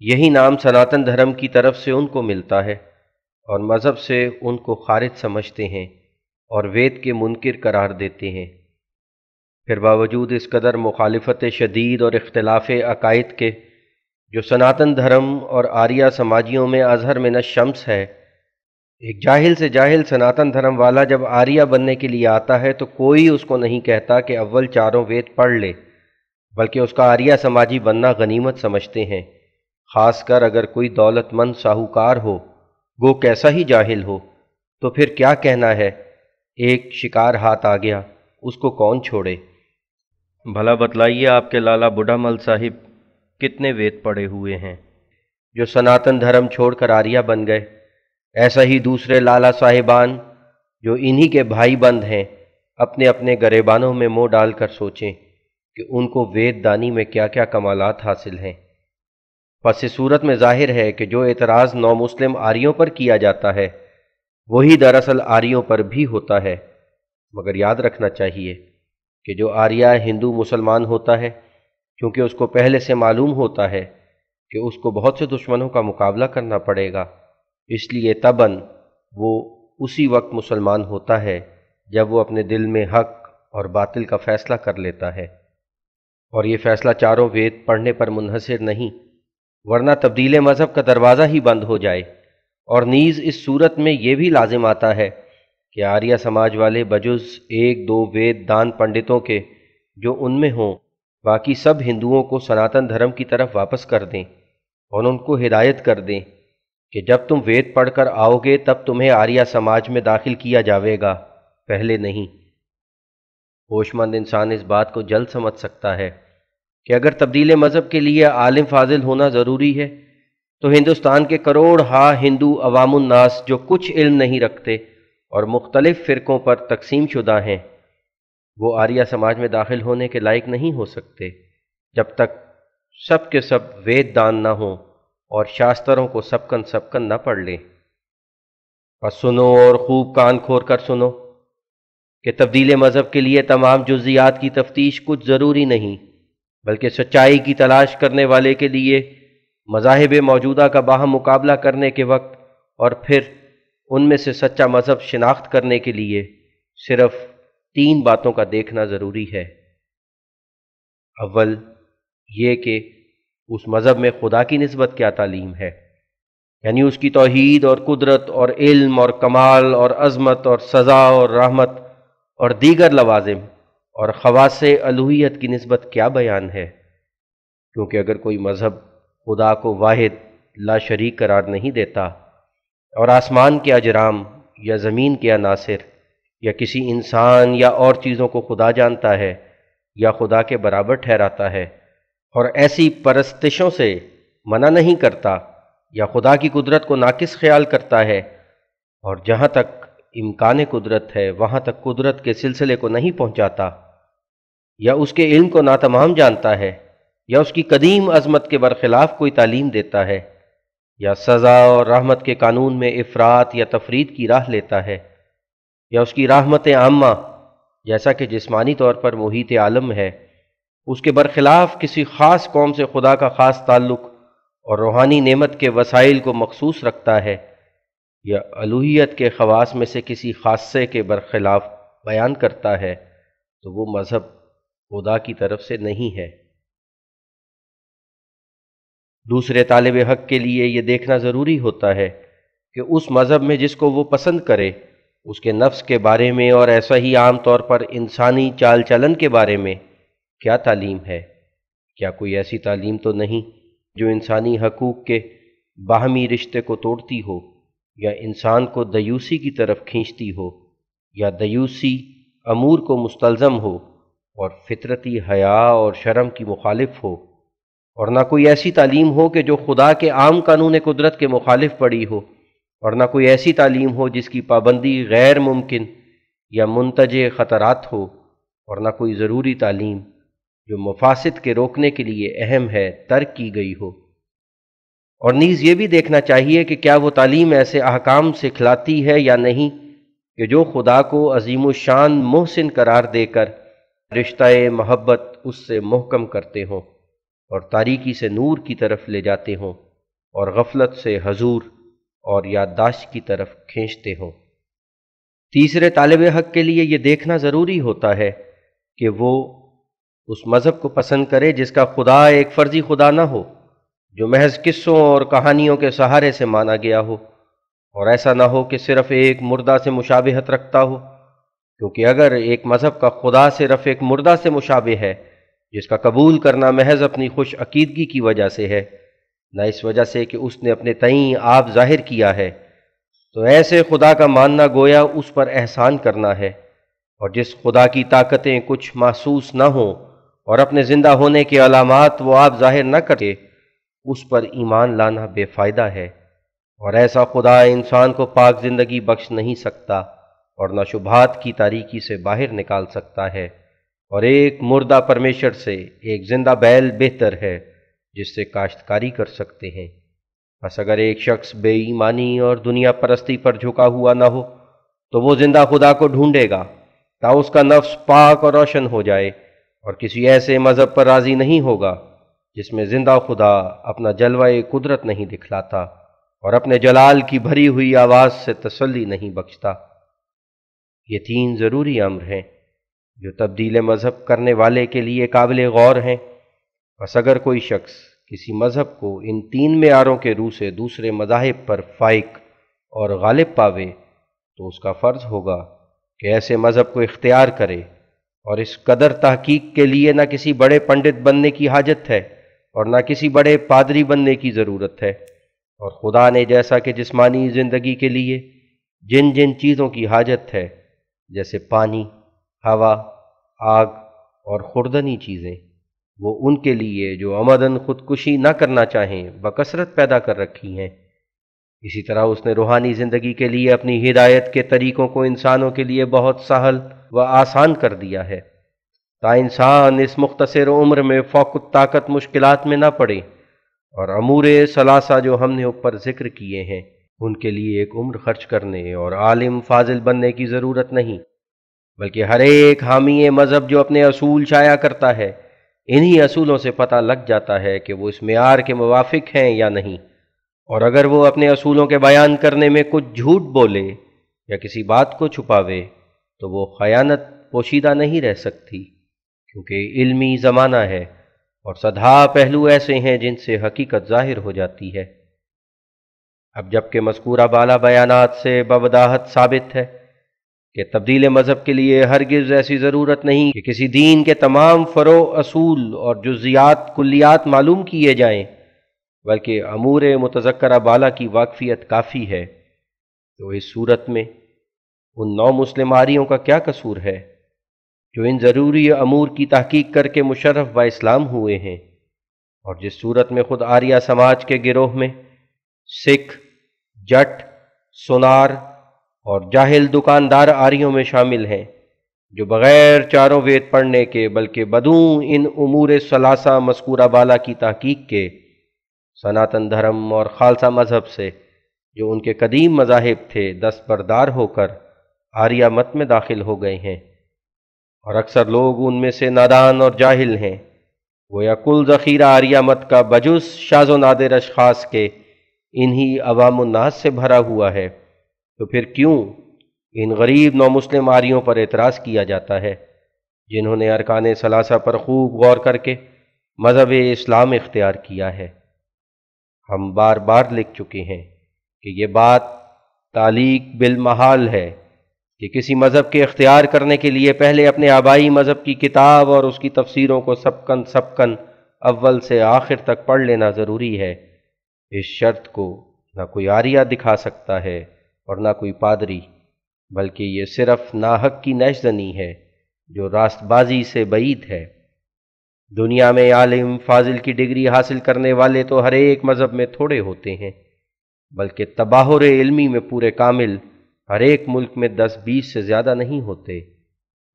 یہی نام سناتن دھرم کی طرف سے ان کو ملتا ہے، اور مذہب سے ان کو خارج سمجھتے ہیں اور وید کے منکر قرار دیتے ہیں۔ پھر باوجود اس قدر مخالفت شدید اور اختلاف عقائد کے، جو سناتن دھرم اور آریہ سماجیوں میں اظہر من الشمس ہے، ایک جاہل سے جاہل سناتن دھرم والا جب آریہ بننے کے لیے آتا ہے تو کوئی اس کو نہیں کہتا کہ اول چاروں وید پڑھ لے، بلکہ اس کا آریہ سماجی بننا غنیمت سمجھتے ہیں، خاص کر اگر کوئی دولت مند ساہوکار ہو، گو کیسا ہی جاہل ہو۔ تو پھر کیا کہنا ہے، ایک شکار ہاتھ آ گیا، اس کو کون چھوڑے؟ بھلا بتلائیے آپ کے لالا بڈھا مل صاحب کتنے وید پڑھے ہوئے ہیں جو سناتن دھرم چھوڑ کر آریہ بن گئے؟ ایسا ہی دوسرے لالا صاحبان جو انہی کے بھائی بند ہیں، اپنے اپنے گریبانوں میں منہ ڈال کر سوچیں کہ ان کو وید دانی میں کیا کیا کمالات حاصل ہیں۔ پس اس صورت میں ظاہر ہے کہ جو اعتراض نو مسلم آریوں پر کیا جاتا ہے وہی دراصل آریوں پر بھی ہوتا ہے، مگر یاد رکھنا چاہیے کہ جو آریہ ہندو مسلمان ہوتا ہے، کیونکہ اس کو پہلے سے معلوم ہوتا ہے کہ اس کو بہت سے دشمنوں کا مقابلہ کرنا پڑے گا، اس لیے طبعاً وہ اسی وقت مسلمان ہوتا ہے جب وہ اپنے دل میں حق اور باطل کا فیصلہ کر لیتا ہے، اور یہ فیصلہ چاروں وید پڑھنے پر منحصر نہیں، ورنہ تبدیل مذہب کا دروازہ ہی بند ہو جائے۔ اور نیز اس صورت میں یہ بھی لازم آتا ہے کہ آریہ سماج والے بجز ایک دو وید دان پنڈتوں کے جو ان میں ہوں، باقی سب ہندوؤں کو سناتن دھرم کی طرف واپس کر دیں اور ان کو ہدایت کر دیں کہ جب تم وید پڑھ کر آؤ گے تب تمہیں آریہ سماج میں داخل کیا جاوے گا، پہلے نہیں۔ ہوش مند انسان اس بات کو جلد سمجھ سکتا ہے کہ اگر تبدیل مذہب کے لیے عالم فاضل ہونا ضروری ہے تو ہندوستان کے کروڑ ہا ہندو عوام الناس جو کچھ علم نہیں رکھتے اور مختلف فرقوں پر تقسیم شدہ ہیں، وہ آریہ سماج میں داخل ہونے کے لائق نہیں ہو سکتے جب تک سب کے سب وید دان نہ ہوں اور شاستروں کو سبکن نہ پڑھ لیں۔ پس سنو اور خوب کان کھول کر سنو کہ تبدیل مذہب کے لیے تمام جزیات کی تفتیش کچھ ضروری نہیں، بلکہ سچائی کی تلاش کرنے والے کے لیے مذاہب موجودہ کا باہم مقابلہ کرنے کے وقت اور پھر ان میں سے سچا مذہب شناخت کرنے کے لیے صرف 3 باتوں کا دیکھنا ضروری ہے۔ اول یہ کہ اس مذہب میں خدا کی نسبت کیا تعلیم ہے، یعنی اس کی توحید اور قدرت اور علم اور کمال اور عظمت اور سزا اور رحمت اور دیگر لوازم اور خواص الوہیت کی نسبت کیا بیان ہے، کیونکہ اگر کوئی مذہب خدا کو واحد لا شریک قرار نہیں دیتا اور آسمان کے اجرام یا زمین کے عناصر یا کسی انسان یا اور چیزوں کو خدا جانتا ہے یا خدا کے برابر ٹھہراتا ہے اور ایسی پرستشوں سے منع نہیں کرتا یا خدا کی قدرت کو ناقص خیال کرتا ہے، اور جہاں تک امکان قدرت ہے وہاں تک قدرت کے سلسلے کو نہیں پہنچاتا، یا اس کے علم کو ناتمام جانتا ہے، یا اس کی قدیم عظمت کے برخلاف کوئی تعلیم دیتا ہے، یا سزا اور رحمت کے قانون میں افراط یا تفرید کی راہ لیتا ہے، یا اس کی رحمت عامہ جیسا کہ جسمانی طور پر محیط عالم ہے اس کے برخلاف کسی خاص قوم سے خدا کا خاص تعلق اور روحانی نعمت کے وسائل کو مخصوص رکھتا ہے، یا الوہیت کے خواص میں سے کسی خاصے کے برخلاف بیان کرتا ہے، تو وہ مذہب خدا کی طرف سے نہیں ہے۔ دوسرے طالب حق کے لیے یہ دیکھنا ضروری ہوتا ہے کہ اس مذہب میں جس کو وہ پسند کرے اس کے نفس کے بارے میں اور ایسا ہی عام طور پر انسانی چال چلن کے بارے میں کیا تعلیم ہے۔ کیا کوئی ایسی تعلیم تو نہیں جو انسانی حقوق کے باہمی رشتے کو توڑتی ہو، یا انسان کو دیوسی کی طرف کھینچتی ہو، یا دیوسی امور کو مستلزم ہو اور فطرتی حیا اور شرم کی مخالف ہو، اور نہ کوئی ایسی تعلیم ہو کہ جو خدا کے عام قانون قدرت کے مخالف پڑی ہو، اور نہ کوئی ایسی تعلیم ہو جس کی پابندی غیر ممکن یا منتج خطرات ہو، اور نہ کوئی ضروری تعلیم جو مفاسد کے روکنے کے لیے اہم ہے ترک کی گئی ہو۔ اور نیز یہ بھی دیکھنا چاہیے کہ کیا وہ تعلیم ایسے احکام سکھلاتی ہے یا نہیں کہ جو خدا کو عظیم الشان محسن قرار دے کر رشتہ محبت اس سے محکم کرتے ہوں اور تاریکی سے نور کی طرف لے جاتے ہوں۔ اور غفلت سے حضور اور یادداشت کی طرف کھینچتے ہوں۔ تیسرے طالب حق کے لیے یہ دیکھنا ضروری ہوتا ہے کہ وہ اس مذہب کو پسند کرے جس کا خدا ایک فرضی خدا نہ ہو، جو محض قصوں اور کہانیوں کے سہارے سے مانا گیا ہو، اور ایسا نہ ہو کہ صرف ایک مردہ سے مشابہت رکھتا ہو، کیونکہ اگر ایک مذہب کا خدا صرف ایک مردہ سے مشابہ ہے جس کا قبول کرنا محض اپنی خوش عقیدگی کی وجہ سے ہے، نہ اس وجہ سے کہ اس نے اپنے تئیں آپ ظاہر کیا ہے، تو ایسے خدا کا ماننا گویا اس پر احسان کرنا ہے، اور جس خدا کی طاقتیں کچھ محسوس نہ ہوں اور اپنے زندہ ہونے کے علامات وہ آپ ظاہر نہ کرے، اس پر ایمان لانا بے فائدہ ہے، اور ایسا خدا انسان کو پاک زندگی بخش نہیں سکتا اور نہ شبہات کی تاریکی سے باہر نکال سکتا ہے، اور ایک مردہ پرمیشر سے ایک زندہ بیل بہتر ہے جس سے کاشتکاری کر سکتے ہیں۔ بس اگر ایک شخص بے ایمانی اور دنیا پرستی پر جھکا ہوا نہ ہو تو وہ زندہ خدا کو ڈھونڈے گا تا اس کا نفس پاک اور روشن ہو جائے، اور کسی ایسے مذہب پر راضی نہیں ہوگا جس میں زندہ خدا اپنا جلوہ قدرت نہیں دکھلاتا اور اپنے جلال کی بھری ہوئی آواز سے تسلی نہیں بخشتا۔ یہ تین ضروری امر ہیں جو تبدیل مذہب کرنے والے کے لیے قابل غور ہیں۔ بس اگر کوئی شخص کسی مذہب کو ان تین معیاروں کے روح سے دوسرے مذاہب پر فائق اور غالب پاوے تو اس کا فرض ہوگا کہ ایسے مذہب کو اختیار کرے، اور اس قدر تحقیق کے لیے نہ کسی بڑے پنڈت بننے کی حاجت ہے اور نہ کسی بڑے پادری بننے کی ضرورت ہے، اور خدا نے جیسا کہ جسمانی زندگی کے لیے جن جن چیزوں کی حاجت ہے جیسے پانی، ہوا، آگ اور خوردنی چیزیں، وہ ان کے لیے جو عمدن خودکشی نہ کرنا چاہیں بکثرت پیدا کر رکھی ہیں، اسی طرح اس نے روحانی زندگی کے لیے اپنی ہدایت کے طریقوں کو انسانوں کے لیے بہت سہل و آسان کر دیا ہے، تا انسان اس مختصر عمر میں فوق الطاقت مشکلات میں نہ پڑے، اور امور ثلاثہ جو ہم نے اوپر ذکر کیے ہیں ان کے لیے ایک عمر خرچ کرنے اور عالم فاضل بننے کی ضرورت نہیں، بلکہ ہر ایک حامی مذہب جو اپنے اصول شائع کرتا ہے انہی اصولوں سے پتہ لگ جاتا ہے کہ وہ اس معیار کے موافق ہیں یا نہیں، اور اگر وہ اپنے اصولوں کے بیان کرنے میں کچھ جھوٹ بولے یا کسی بات کو چھپاوے تو وہ خیانت پوشیدہ نہیں رہ سکتی، کیونکہ علمی زمانہ ہے اور صدہا پہلو ایسے ہیں جن سے حقیقت ظاہر ہو جاتی ہے۔ اب جبکہ مذکورہ بالا بیانات سے بوضاحت ثابت ہے کہ تبدیل مذہب کے لیے ہرگز ایسی ضرورت نہیں کہ کسی دین کے تمام فروع، اصول اور جزیات کلیات معلوم کیے جائیں، بلکہ امور متذکرہ بالا کی واقفیت کافی ہے، تو اس صورت میں ان نو مسلم آریوں کا کیا قصور ہے جو ان ضروری امور کی تحقیق کر کے مشرف با اسلام ہوئے ہیں، اور جس صورت میں خود آریہ سماج کے گروہ میں سکھ، جٹ، سونار اور جاہل دکاندار آریوں میں شامل ہیں، جو بغیر چاروں وید پڑھنے کے بلکہ بدوں ان امور ثلاثہ مذکورہ بالا کی تحقیق کے سناتن دھرم اور خالصہ مذہب سے جو ان کے قدیم مذاہب تھے دستبردار ہو کر آریہ مت میں داخل ہو گئے ہیں، اور اکثر لوگ ان میں سے نادان اور جاہل ہیں، گویا کل ذخیرہ آریہ مت کا بجز شاذ و نادر اشخاص کے انہی عوام الناس سے بھرا ہوا ہے، تو پھر کیوں ان غریب نو مسلم آریوں پر اعتراض کیا جاتا ہے جنہوں نے ارکان ثلاثہ پر خوب غور کر کے مذہب اسلام اختیار کیا ہے؟ ہم بار بار لکھ چکے ہیں کہ یہ بات تعلیق بالمحال ہے کہ کسی مذہب کے اختیار کرنے کے لیے پہلے اپنے آبائی مذہب کی کتاب اور اس کی تفسیروں کو سبکن اول سے آخر تک پڑھ لینا ضروری ہے۔ اس شرط کو نہ کوئی آریہ دکھا سکتا ہے اور نہ کوئی پادری، بلکہ یہ صرف ناحق کی نیش زنی ہے جو راست بازی سے بعید ہے۔ دنیا میں عالم فاضل کی ڈگری حاصل کرنے والے تو ہر ایک مذہب میں تھوڑے ہوتے ہیں، بلکہ تباہر علمی میں پورے کامل ہر ایک ملک میں 10-20 سے زیادہ نہیں ہوتے،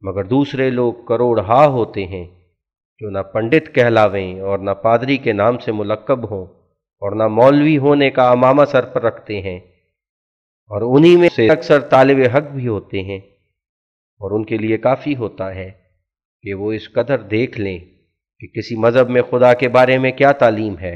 مگر دوسرے لوگ کروڑہا ہوتے ہیں جو نہ پنڈت کہلاویں اور نہ پادری کے نام سے ملقب ہوں اور نہ مولوی ہونے کا امامہ سر پر رکھتے ہیں، اور انہی میں سے اکثر طالب حق بھی ہوتے ہیں، اور ان کے لیے کافی ہوتا ہے کہ وہ اس قدر دیکھ لیں کہ کسی مذہب میں خدا کے بارے میں کیا تعلیم ہے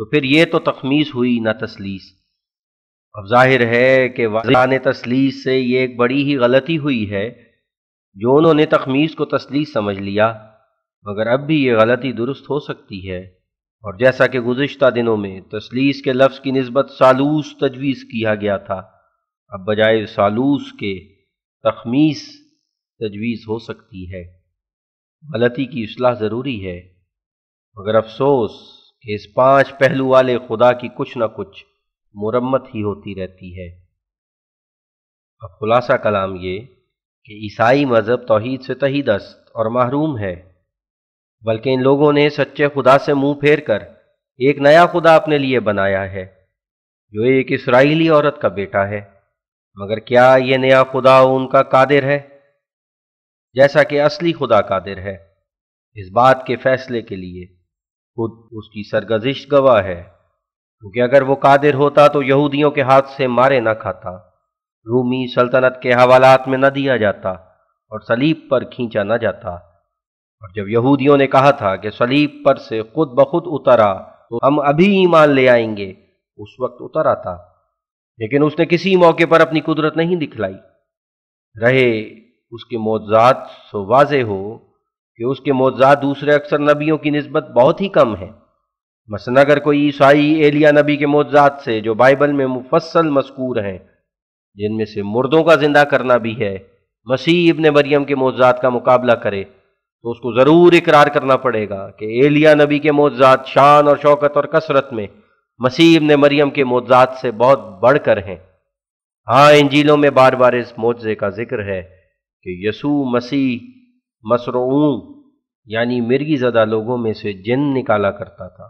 تو پھر یہ تو تخمیس ہوئی نہ تسلیس۔ اب ظاہر ہے کہ واضح تسلیس سے یہ ایک بڑی ہی غلطی ہوئی ہے جو انہوں نے تخمیس کو تسلیس سمجھ لیا، مگر اب بھی یہ غلطی درست ہو سکتی ہے، اور جیسا کہ گزشتہ دنوں میں تسلیس کے لفظ کی نسبت سالوس تجویز کیا گیا تھا، اب بجائے سالوس کے تخمیس تجویز ہو سکتی ہے۔ غلطی کی اصلاح ضروری ہے، مگر افسوس کہ اس 5 پہلو والے خدا کی کچھ نہ کچھ مرمت ہی ہوتی رہتی ہے۔ اب خلاصہ کلام یہ کہ عیسائی مذہب توحید سے تہی دست اور محروم ہے، بلکہ ان لوگوں نے سچے خدا سے منہ پھیر کر ایک نیا خدا اپنے لیے بنایا ہے جو ایک اسرائیلی عورت کا بیٹا ہے۔ مگر کیا یہ نیا خدا ان کا قادر ہے جیسا کہ اصلی خدا قادر ہے؟ اس بات کے فیصلے کے لیے خود اس کی سرگزشت گواہ ہے، کیونکہ اگر وہ قادر ہوتا تو یہودیوں کے ہاتھ سے مارے نہ کھاتا، رومی سلطنت کے حوالات میں نہ دیا جاتا اور صلیب پر کھینچا نہ جاتا، اور جب یہودیوں نے کہا تھا کہ صلیب پر سے خود بخود اترا تو ہم ابھی ایمان لے آئیں گے، اس وقت اتر آتا، لیکن اس نے کسی موقع پر اپنی قدرت نہیں دکھلائی۔ رہے اس کے معجزات سو واضح ہو کہ اس کے معجزات دوسرے اکثر نبیوں کی نسبت بہت ہی کم ہیں۔ مثلا اگر کوئی عیسائی ایلیا نبی کے معجزات سے جو بائبل میں مفصل مذکور ہیں، جن میں سے مردوں کا زندہ کرنا بھی ہے، مسیح ابن مریم کے معجزات کا مقابلہ کرے تو اس کو ضرور اقرار کرنا پڑے گا کہ ایلیا نبی کے معجزات شان اور شوکت اور کثرت میں مسیح ابن مریم کے معجزات سے بہت بڑھ کر ہیں۔ ہاں، انجیلوں میں بار بار اس معجزے کا ذکر ہے کہ یسوع مسیح مسروعون یعنی مرگی زدہ لوگوں میں سے جن نکالا کرتا تھا،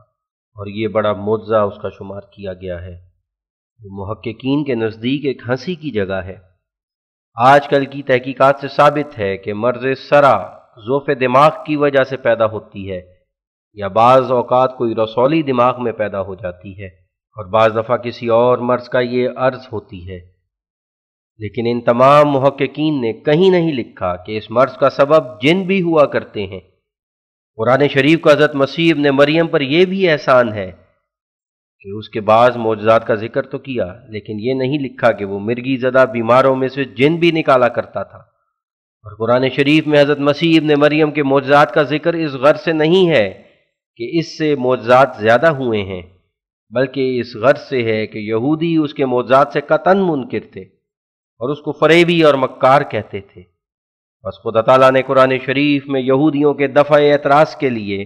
اور یہ بڑا معجزہ اس کا شمار کیا گیا ہے۔ محققین کے نزدیک ایک ہنسی کی جگہ ہے۔ آج کل کی تحقیقات سے ثابت ہے کہ مرض سرا ذوف دماغ کی وجہ سے پیدا ہوتی ہے، یا بعض اوقات کوئی رسولی دماغ میں پیدا ہو جاتی ہے، اور بعض دفعہ کسی اور مرض کا یہ عرض ہوتی ہے۔ لیکن ان تمام محققین نے کہیں نہیں لکھا کہ اس مرض کا سبب جن بھی ہوا کرتے ہیں۔ قرآن شریف کا حضرت مسیح ابن مریم پر یہ بھی احسان ہے کہ اس کے بعض معجزات کا ذکر تو کیا، لیکن یہ نہیں لکھا کہ وہ مرگی زدہ بیماروں میں سے جن بھی نکالا کرتا تھا۔ اور قرآن شریف میں حضرت مسیح ابن مریم کے معجزات کا ذکر اس غرض سے نہیں ہے کہ اس سے معجزات زیادہ ہوئے ہیں، بلکہ اس غرض سے ہے کہ یہودی اس کے معجزات سے قطعاً منکر تھے اور اس کو فریبی اور مکار کہتے تھے۔ بس خدا تعالیٰ نے قرآن شریف میں یہودیوں کے دفع اعتراض کے لیے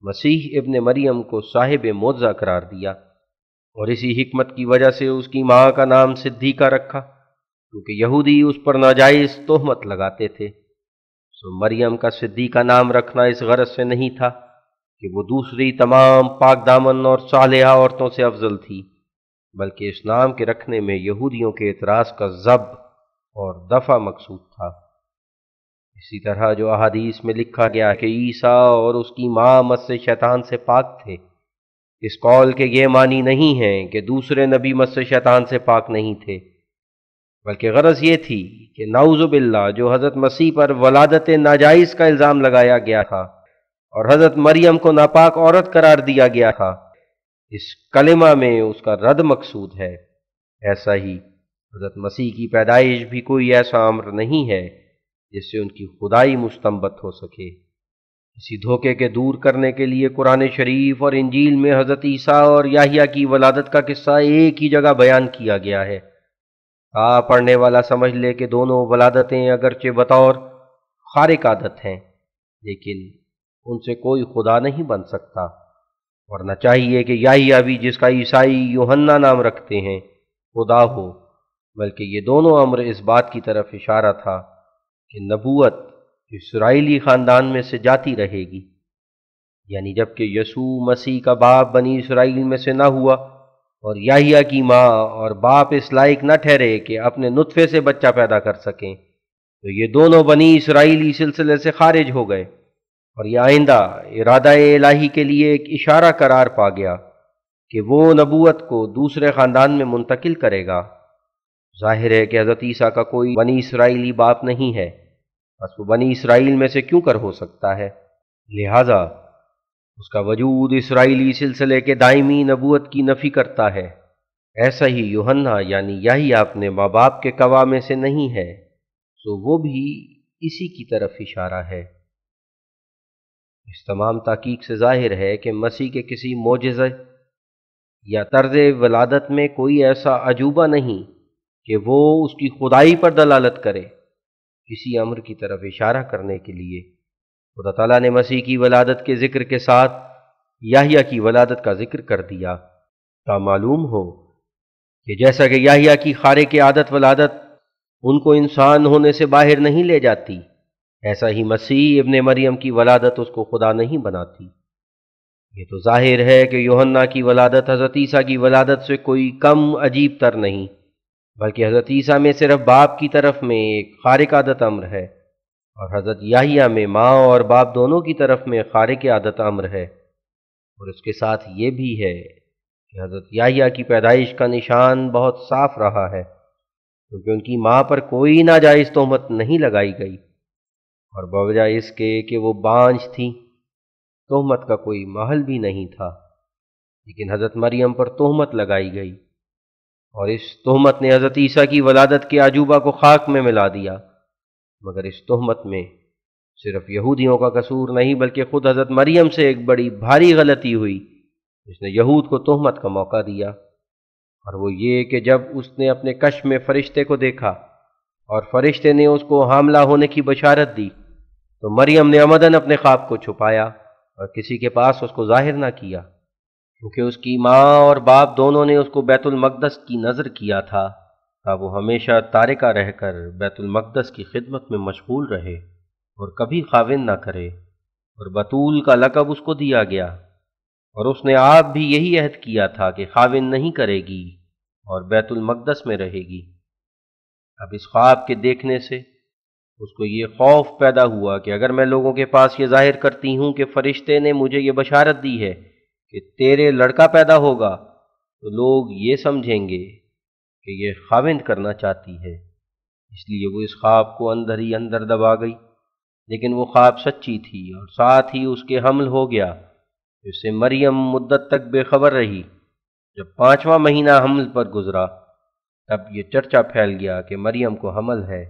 مسیح ابن مریم کو صاحب معجزہ قرار دیا، اور اسی حکمت کی وجہ سے اس کی ماں کا نام صدیقہ رکھا، کیونکہ یہودی اس پر ناجائز تہمت لگاتے تھے۔ سو مریم کا صدیقہ نام رکھنا اس غرض سے نہیں تھا کہ وہ دوسری تمام پاک دامن اور صالحہ عورتوں سے افضل تھی، بلکہ اس نام کے رکھنے میں یہودیوں کے اعتراض کا ضبط اور دفع مقصود تھا۔ اسی طرح جو احادیث میں لکھا گیا کہ عیسیٰ اور اس کی ماں مس شیطان سے پاک تھے، اس قول کے یہ معنی نہیں ہے کہ دوسرے نبی مس شیطان سے پاک نہیں تھے، بلکہ غرض یہ تھی کہ نعوذ باللہ جو حضرت مسیح پر ولادت ناجائز کا الزام لگایا گیا تھا اور حضرت مریم کو ناپاک عورت قرار دیا گیا تھا، اس کلمہ میں اس کا رد مقصود ہے۔ ایسا ہی حضرت مسیح کی پیدائش بھی کوئی ایسا امر نہیں ہے جس سے ان کی خدائی مستنبت ہو سکے۔ اسی دھوکے کے دور کرنے کے لیے قرآن شریف اور انجیل میں حضرت عیسیٰ اور یحییٰ کی ولادت کا قصہ ایک ہی جگہ بیان کیا گیا ہے۔ پڑھنے والا سمجھ لے کہ دونوں ولادتیں اگرچہ بطور خارق عادت ہیں، لیکن ان سے کوئی خدا نہیں بن سکتا، ورنہ چاہیے کہ یحییٰ بھی جس کا عیسائی یوحنا نام رکھتے ہیں خدا ہو، بلکہ یہ دونوں امر اس بات کی طرف اشارہ تھا کہ نبوت اسرائیلی خاندان میں سے جاتی رہے گی، یعنی جب کہ یسوع مسیح کا باپ بنی اسرائیل میں سے نہ ہوا اور یحییٰ کی ماں اور باپ اس لائق نہ ٹھہرے کہ اپنے نطفے سے بچہ پیدا کر سکیں، تو یہ دونوں بنی اسرائیلی سلسلے سے خارج ہو گئے، اور یہ آئندہ ارادہ الہی کے لیے ایک اشارہ قرار پا گیا کہ وہ نبوت کو دوسرے خاندان میں منتقل کرے گا۔ ظاہر ہے کہ حضرت عیسیٰ کا کوئی بنی اسرائیلی باپ نہیں ہے، بس وہ بنی اسرائیل میں سے کیوں کر ہو سکتا ہے؟ لہذا اس کا وجود اسرائیلی سلسلے کے دائمی نبوت کی نفی کرتا ہے۔ ایسا ہی یوحنا یعنی یحییٰ اپنے ماں باپ کے گواہ میں سے نہیں ہے، سو وہ بھی اسی کی طرف اشارہ ہے۔ اس تمام تحقیق سے ظاہر ہے کہ مسیح کے کسی معجزے یا طرز ولادت میں کوئی ایسا عجوبہ نہیں کہ وہ اس کی خدائی پر دلالت کرے۔ کسی امر کی طرف اشارہ کرنے کے لیے خدا تعالیٰ نے مسیح کی ولادت کے ذکر کے ساتھ یحییٰ کی ولادت کا ذکر کر دیا، تا معلوم ہو کہ جیسا کہ یحییٰ کی خارق عادت ولادت ان کو انسان ہونے سے باہر نہیں لے جاتی، ایسا ہی مسیح ابن مریم کی ولادت اس کو خدا نہیں بناتی۔ یہ تو ظاہر ہے کہ یوحنا کی ولادت حضرت عیسیٰ کی ولادت سے کوئی کم عجیب تر نہیں، بلکہ حضرت عیسیٰ میں صرف باپ کی طرف میں ایک خارق عادت امر ہے، اور حضرت یحییٰ میں ماں اور باپ دونوں کی طرف میں خارق عادت امر ہے۔ اور اس کے ساتھ یہ بھی ہے کہ حضرت یحییٰ کی پیدائش کا نشان بہت صاف رہا ہے، کیونکہ ان کی ماں پر کوئی ناجائز تہمت نہیں لگائی گئی، اور بوجہ اس کے کہ وہ بانجھ تھیں تہمت کا کوئی محل بھی نہیں تھا، لیکن حضرت مریم پر تہمت لگائی گئی، اور اس تہمت نے حضرت عیسیٰ کی ولادت کے عجوبہ کو خاک میں ملا دیا۔ مگر اس تہمت میں صرف یہودیوں کا قصور نہیں، بلکہ خود حضرت مریم سے ایک بڑی بھاری غلطی ہوئی جس نے یہود کو تہمت کا موقع دیا، اور وہ یہ کہ جب اس نے اپنے کشف میں فرشتے کو دیکھا اور فرشتے نے اس کو حاملہ ہونے کی بشارت دی، تو مریم نے عمدن اپنے خواب کو چھپایا اور کسی کے پاس اس کو ظاہر نہ کیا، کیونکہ اس کی ماں اور باپ دونوں نے اس کو بیت المقدس کی نظر کیا تھا، تا وہ ہمیشہ تارکہ رہ کر بیت المقدس کی خدمت میں مشغول رہے اور کبھی خاوند نہ کرے، اور بتول کا لقب اس کو دیا گیا، اور اس نے آپ بھی یہی عہد کیا تھا کہ خاوند نہیں کرے گی اور بیت المقدس میں رہے گی۔ اب اس خواب کے دیکھنے سے اس کو یہ خوف پیدا ہوا کہ اگر میں لوگوں کے پاس یہ ظاہر کرتی ہوں کہ فرشتے نے مجھے یہ بشارت دی ہے کہ تیرے لڑکا پیدا ہوگا، تو لوگ یہ سمجھیں گے کہ یہ خاوند کرنا چاہتی ہے، اس لیے وہ اس خواب کو اندر ہی اندر دبا گئی، لیکن وہ خواب سچی تھی، اور ساتھ ہی اس کے حمل ہو گیا، جس سے مریم مدت تک بے خبر رہی۔ جب 5واں مہینہ حمل پر گزرا، تب یہ چرچا پھیل گیا کہ مریم کو حمل ہے،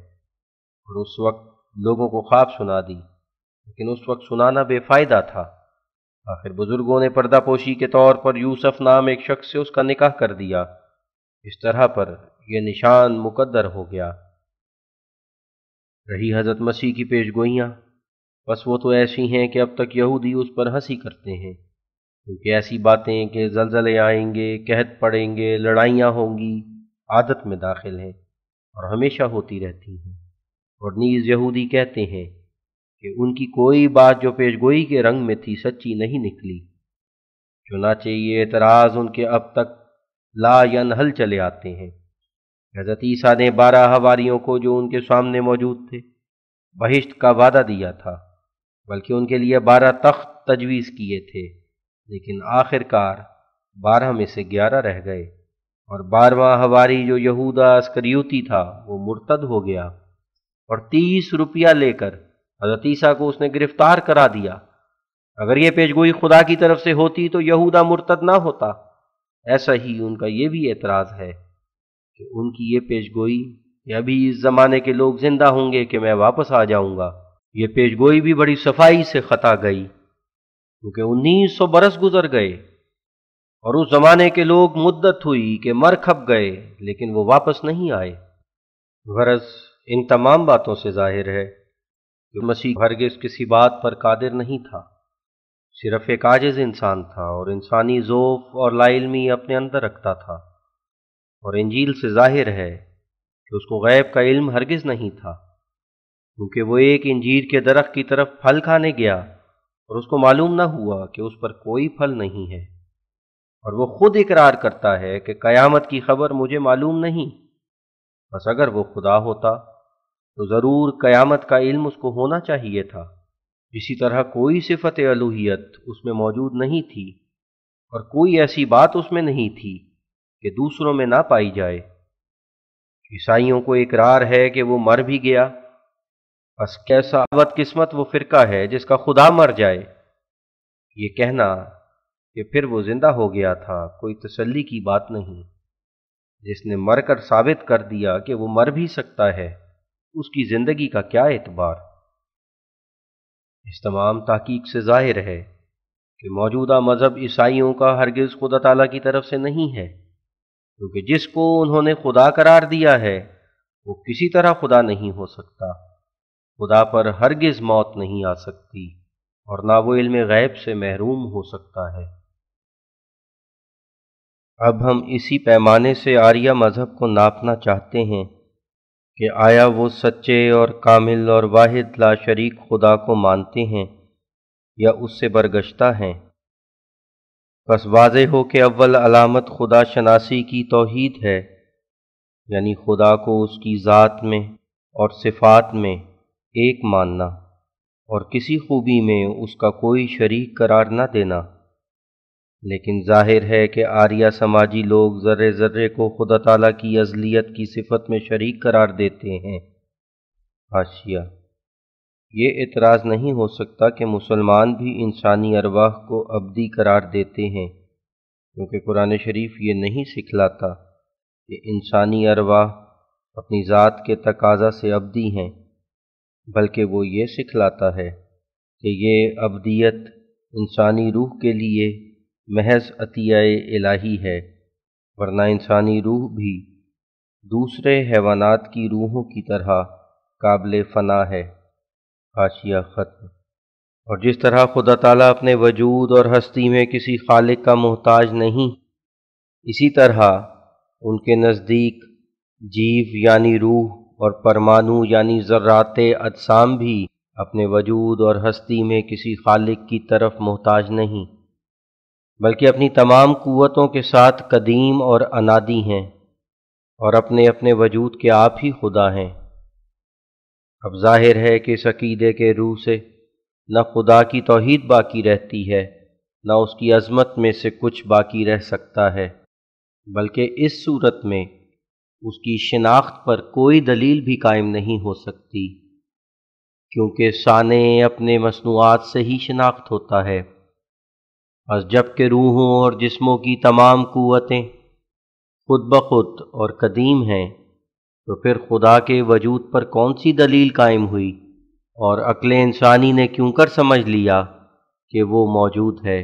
اور اس وقت لوگوں کو خواب سنا دی، لیکن اس وقت سنانا بے فائدہ تھا۔ آخر بزرگوں نے پردہ پوشی کے طور پر یوسف نام ایک شخص سے اس کا نکاح کر دیا، اس طرح پر یہ نشان مقدر ہو گیا۔ رہی حضرت مسیح کی پیش گوئیاں، بس وہ تو ایسی ہیں کہ اب تک یہودی اس پر ہنسی کرتے ہیں، کیونکہ ایسی باتیں کہ زلزلے آئیں گے، قحط پڑیں گے، لڑائیاں ہوں گی، عادت میں داخل ہیں اور ہمیشہ ہوتی رہتی ہیں، اور نیز یہودی کہتے ہیں کہ ان کی کوئی بات جو پیش گوئی کے رنگ میں تھی سچی نہیں نکلی، چنانچہ یہ اعتراض ان کے اب تک لا ینحل چلے آتے ہیں۔ حضرت عیسیٰ نے 12 حواریوں کو جو ان کے سامنے موجود تھے بہشت کا وعدہ دیا تھا، بلکہ ان کے لیے 12 تخت تجویز کیے تھے، لیکن آخر کار 12 میں سے 11 رہ گئے، اور 12واں حواری جو یہودا اسکریوتی تھا وہ مرتد ہو گیا، اور 30 روپیہ لے کر حضرت عیسیٰ کو اس نے گرفتار کرا دیا۔ اگر یہ پیشگوئی خدا کی طرف سے ہوتی تو یہودا مرتد نہ ہوتا۔ ایسا ہی ان کا یہ بھی اعتراض ہے کہ ان کی یہ پیشگوئی کہ ابھی اس زمانے کے لوگ زندہ ہوں گے کہ میں واپس آ جاؤں گا، یہ پیشگوئی بھی بڑی صفائی سے خطا گئی، کیونکہ 1900 برس گزر گئے اور اس زمانے کے لوگ مدت ہوئی کہ مر کھپ گئے، لیکن وہ واپس نہیں آئے۔ غرض ان تمام باتوں سے ظاہر ہے کہ مسیح ہرگز کسی بات پر قادر نہیں تھا، صرف ایک عاجز انسان تھا اور انسانی ذوف اور لا علمی اپنے اندر رکھتا تھا، اور انجیل سے ظاہر ہے کہ اس کو غیب کا علم ہرگز نہیں تھا، کیونکہ وہ ایک انجیر کے درخت کی طرف پھل کھانے گیا اور اس کو معلوم نہ ہوا کہ اس پر کوئی پھل نہیں ہے، اور وہ خود اقرار کرتا ہے کہ قیامت کی خبر مجھے معلوم نہیں۔ بس اگر وہ خدا ہوتا تو ضرور قیامت کا علم اس کو ہونا چاہیے تھا۔ اسی طرح کوئی صفت الوہیت اس میں موجود نہیں تھی، اور کوئی ایسی بات اس میں نہیں تھی کہ دوسروں میں نہ پائی جائے۔ عیسائیوں کو اقرار ہے کہ وہ مر بھی گیا، بس کیسا بدقسمت وہ فرقہ ہے جس کا خدا مر جائے۔ یہ کہنا کہ پھر وہ زندہ ہو گیا تھا کوئی تسلی کی بات نہیں۔ جس نے مر کر ثابت کر دیا کہ وہ مر بھی سکتا ہے، اس کی زندگی کا کیا اعتبار؟ اس تمام تحقیق سے ظاہر ہے کہ موجودہ مذہب عیسائیوں کا ہرگز خدا تعالیٰ کی طرف سے نہیں ہے، کیونکہ جس کو انہوں نے خدا قرار دیا ہے وہ کسی طرح خدا نہیں ہو سکتا۔ خدا پر ہرگز موت نہیں آ سکتی اور نہ وہ علم غیب سے محروم ہو سکتا ہے۔ اب ہم اسی پیمانے سے آریہ مذہب کو ناپنا چاہتے ہیں کہ آیا وہ سچے اور کامل اور واحد لا شریک خدا کو مانتے ہیں یا اس سے برگشتہ ہیں؟ بس واضح ہو کہ اول علامت خدا شناسی کی توحید ہے، یعنی خدا کو اس کی ذات میں اور صفات میں ایک ماننا اور کسی خوبی میں اس کا کوئی شریک قرار نہ دینا۔ لیکن ظاہر ہے کہ آریہ سماجی لوگ ذرے ذرے کو خدا تعالیٰ کی ازلیت کی صفت میں شریک قرار دیتے ہیں۔ حاشیہ: یہ اعتراض نہیں ہو سکتا کہ مسلمان بھی انسانی ارواح کو ابدی قرار دیتے ہیں، کیونکہ قرآن شریف یہ نہیں سکھلاتا کہ انسانی ارواح اپنی ذات کے تقاضا سے ابدی ہیں، بلکہ وہ یہ سکھلاتا ہے کہ یہ ابدیت انسانی روح کے لیے محض عطیہ الہی ہے، ورنہ انسانی روح بھی دوسرے حیوانات کی روحوں کی طرح قابل فنا ہے۔ حاشیہ ختم۔ اور جس طرح خدا تعالیٰ اپنے وجود اور ہستی میں کسی خالق کا محتاج نہیں، اسی طرح ان کے نزدیک جیو یعنی روح اور پرمانو یعنی ذرات اجسام بھی اپنے وجود اور ہستی میں کسی خالق کی طرف محتاج نہیں، بلکہ اپنی تمام قوتوں کے ساتھ قدیم اور انادی ہیں اور اپنے اپنے وجود کے آپ ہی خدا ہیں۔ اب ظاہر ہے کہ اس عقیدے کے روح سے نہ خدا کی توحید باقی رہتی ہے، نہ اس کی عظمت میں سے کچھ باقی رہ سکتا ہے، بلکہ اس صورت میں اس کی شناخت پر کوئی دلیل بھی قائم نہیں ہو سکتی، کیونکہ صانع اپنے مصنوعات سے ہی شناخت ہوتا ہے۔ بس جب کہ روحوں اور جسموں کی تمام قوتیں خود بخود اور قدیم ہیں، تو پھر خدا کے وجود پر کون سی دلیل قائم ہوئی اور عقل انسانی نے کیوں کر سمجھ لیا کہ وہ موجود ہے؟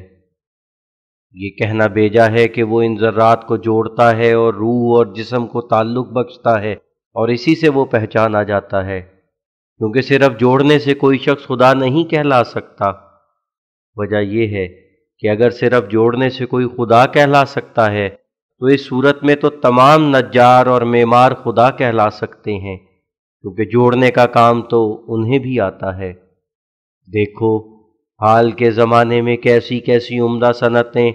یہ کہنا بیجا ہے کہ وہ ان ذرات کو جوڑتا ہے اور روح اور جسم کو تعلق بخشتا ہے اور اسی سے وہ پہچانا جاتا ہے، کیونکہ صرف جوڑنے سے کوئی شخص خدا نہیں کہلا سکتا۔ وجہ یہ ہے کہ اگر صرف جوڑنے سے کوئی خدا کہلا سکتا ہے تو اس صورت میں تو تمام نجار اور معمار خدا کہلا سکتے ہیں، کیونکہ جوڑنے کا کام تو انہیں بھی آتا ہے۔ دیکھو حال کے زمانے میں کیسی کیسی عمدہ صنعتیں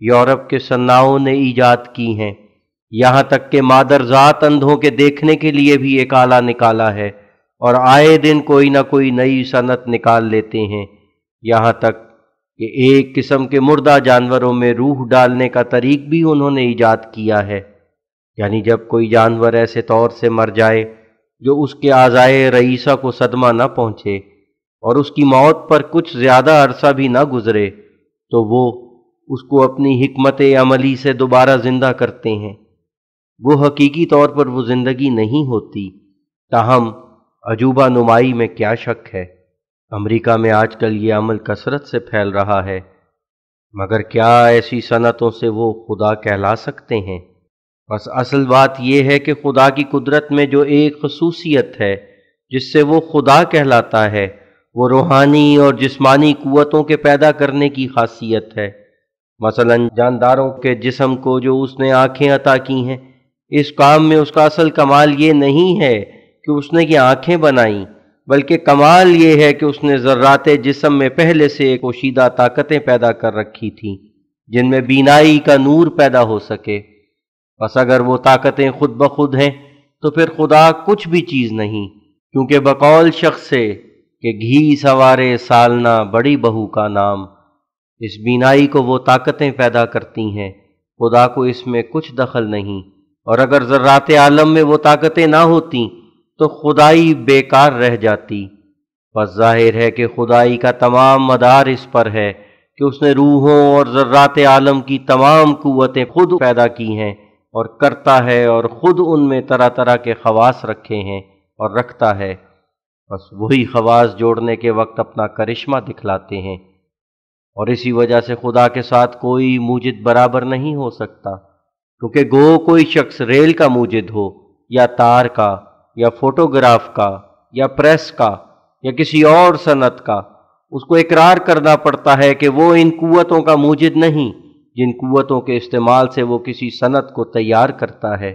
یورپ کے صناعوں نے ایجاد کی ہیں، یہاں تک کہ مادرزاد اندھوں کے دیکھنے کے لیے بھی ایک آلہ نکالا ہے، اور آئے دن کوئی نہ کوئی نئی صنعت نکال لیتے ہیں، یہاں تک کہ ایک قسم کے مردہ جانوروں میں روح ڈالنے کا طریق بھی انہوں نے ایجاد کیا ہے، یعنی جب کوئی جانور ایسے طور سے مر جائے جو اس کے اعضائے رئیسہ کو صدمہ نہ پہنچے اور اس کی موت پر کچھ زیادہ عرصہ بھی نہ گزرے تو وہ اس کو اپنی حکمت عملی سے دوبارہ زندہ کرتے ہیں۔ وہ حقیقی طور پر وہ زندگی نہیں ہوتی، تاہم عجوبہ نمائی میں کیا شک ہے۔ امریکہ میں آج کل یہ عمل کثرت سے پھیل رہا ہے، مگر کیا ایسی صنعتوں سے وہ خدا کہلا سکتے ہیں؟ بس اصل بات یہ ہے کہ خدا کی قدرت میں جو ایک خصوصیت ہے جس سے وہ خدا کہلاتا ہے، وہ روحانی اور جسمانی قوتوں کے پیدا کرنے کی خاصیت ہے۔ مثلا جانداروں کے جسم کو جو اس نے آنکھیں عطا کی ہیں، اس کام میں اس کا اصل کمال یہ نہیں ہے کہ اس نے یہ آنکھیں بنائیں، بلکہ کمال یہ ہے کہ اس نے ذرات جسم میں پہلے سے ایک پوشیدہ طاقتیں پیدا کر رکھی تھیں جن میں بینائی کا نور پیدا ہو سکے۔ بس اگر وہ طاقتیں خود بخود ہیں تو پھر خدا کچھ بھی چیز نہیں، کیونکہ بقول شخص سے کہ گھی سوارے سالنا بڑی بہو کا نام، اس بینائی کو وہ طاقتیں پیدا کرتی ہیں، خدا کو اس میں کچھ دخل نہیں، اور اگر ذرات عالم میں وہ طاقتیں نہ ہوتیں تو خدائی بیکار رہ جاتی۔ بس ظاہر ہے کہ خدائی کا تمام مدار اس پر ہے کہ اس نے روحوں اور ذرات عالم کی تمام قوتیں خود پیدا کی ہیں اور کرتا ہے، اور خود ان میں طرح طرح کے خواص رکھے ہیں اور رکھتا ہے، بس وہی خواص جوڑنے کے وقت اپنا کرشمہ دکھلاتے ہیں۔ اور اسی وجہ سے خدا کے ساتھ کوئی موجد برابر نہیں ہو سکتا، کیونکہ گو کوئی شخص ریل کا موجد ہو یا تار کا یا فوٹوگراف کا یا پریس کا یا کسی اور صنعت کا، اس کو اقرار کرنا پڑتا ہے کہ وہ ان قوتوں کا موجد نہیں جن قوتوں کے استعمال سے وہ کسی صنعت کو تیار کرتا ہے،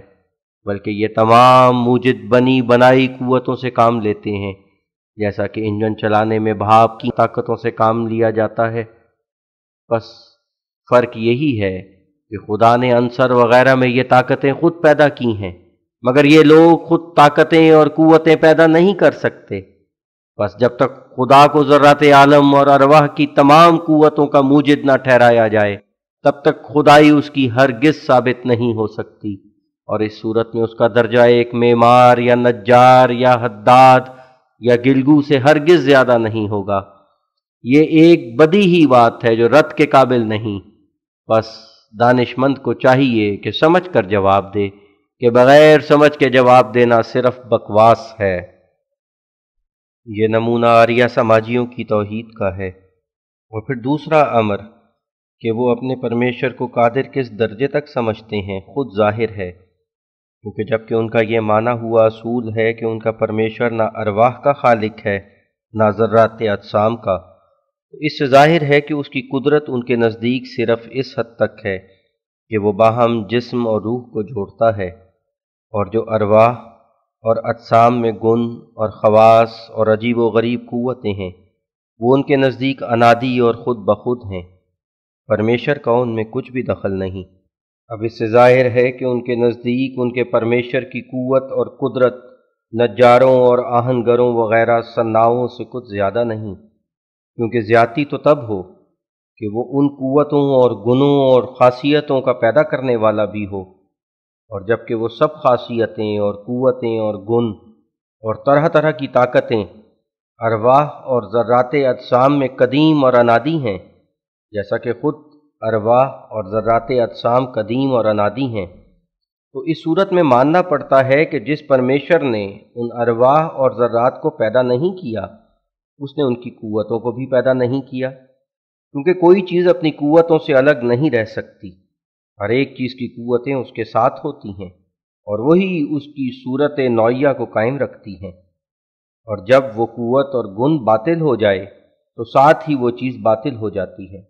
بلکہ یہ تمام موجد بنی بنائی قوتوں سے کام لیتے ہیں، جیسا کہ انجن چلانے میں بھاپ کی طاقتوں سے کام لیا جاتا ہے۔ بس فرق یہی ہے کہ خدا نے عنصر وغیرہ میں یہ طاقتیں خود پیدا کی ہیں، مگر یہ لوگ خود طاقتیں اور قوتیں پیدا نہیں کر سکتے۔ بس جب تک خدا کو ذرات عالم اور ارواح کی تمام قوتوں کا موجد نہ ٹھہرایا جائے، تب تک خدائی اس کی ہرگز ثابت نہیں ہو سکتی، اور اس صورت میں اس کا درجہ ایک معمار یا نجار یا حداد یا گلگو سے ہرگز زیادہ نہیں ہوگا۔ یہ ایک بدی ہی بات ہے جو رد کے قابل نہیں۔ بس دانش مند کو چاہیے کہ سمجھ کر جواب دے، کہ بغیر سمجھ کے جواب دینا صرف بکواس ہے۔ یہ نمونہ آریہ سماجیوں کی توحید کا ہے۔ اور پھر دوسرا امر کہ وہ اپنے پرمیشور کو قادر کس درجے تک سمجھتے ہیں خود ظاہر ہے، کیونکہ جب کہ ان کا یہ مانا ہوا اصول ہے کہ ان کا پرمیشور نہ ارواح کا خالق ہے نہ ذرات اجسام کا، تو اس سے ظاہر ہے کہ اس کی قدرت ان کے نزدیک صرف اس حد تک ہے کہ وہ باہم جسم اور روح کو جوڑتا ہے، اور جو ارواح اور اجسام میں گن اور خواص اور عجیب و غریب قوتیں ہیں وہ ان کے نزدیک انادی اور خود بخود ہیں، پرمیشور کا ان میں کچھ بھی دخل نہیں۔ اب اس سے ظاہر ہے کہ ان کے نزدیک ان کے پرمیشور کی قوت اور قدرت نجاروں اور آہنگروں وغیرہ صناعوں سے کچھ زیادہ نہیں، کیونکہ زیادتی تو تب ہو کہ وہ ان قوتوں اور گنوں اور خاصیتوں کا پیدا کرنے والا بھی ہو، اور جب کہ وہ سب خاصیتیں اور قوتیں اور گن اور طرح طرح کی طاقتیں ارواح اور ذرات اجسام میں قدیم اور انادی ہیں، جیسا کہ خود ارواح اور ذرات اجسام قدیم اور انادی ہیں، تو اس صورت میں ماننا پڑتا ہے کہ جس پرمیشور نے ان ارواح اور ذرات کو پیدا نہیں کیا، اس نے ان کی قوتوں کو بھی پیدا نہیں کیا، کیونکہ کوئی چیز اپنی قوتوں سے الگ نہیں رہ سکتی، ہر ایک چیز کی قوتیں اس کے ساتھ ہوتی ہیں، اور وہی اس کی صورت نوعیہ کو قائم رکھتی ہیں، اور جب وہ قوت اور گن باطل ہو جائے تو ساتھ ہی وہ چیز باطل ہو جاتی ہے۔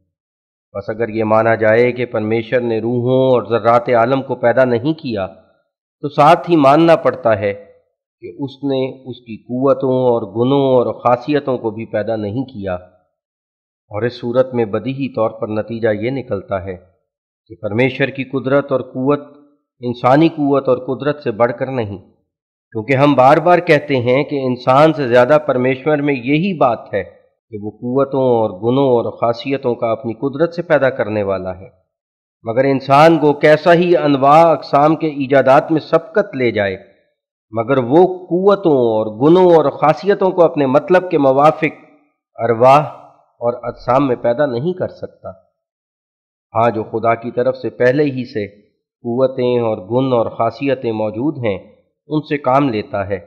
بس اگر یہ مانا جائے کہ پرمیشور نے روحوں اور ذرات عالم کو پیدا نہیں کیا، تو ساتھ ہی ماننا پڑتا ہے کہ اس نے اس کی قوتوں اور گنوں اور خاصیتوں کو بھی پیدا نہیں کیا، اور اس صورت میں بدیہی طور پر نتیجہ یہ نکلتا ہے کہ پرمیشور کی قدرت اور قوت انسانی قوت اور قدرت سے بڑھ کر نہیں، کیونکہ ہم بار بار کہتے ہیں کہ انسان سے زیادہ پرمیشور میں یہی بات ہے کہ وہ قوتوں اور گنوں اور خاصیتوں کا اپنی قدرت سے پیدا کرنے والا ہے، مگر انسان کو کیسا ہی انواع اقسام کے ایجادات میں سبقت لے جائے، مگر وہ قوتوں اور گنوں اور خاصیتوں کو اپنے مطلب کے موافق ارواح اور اجسام میں پیدا نہیں کر سکتا۔ ہاں، جو خدا کی طرف سے پہلے ہی سے قوتیں اور گن اور خاصیتیں موجود ہیں ان سے کام لیتا ہے،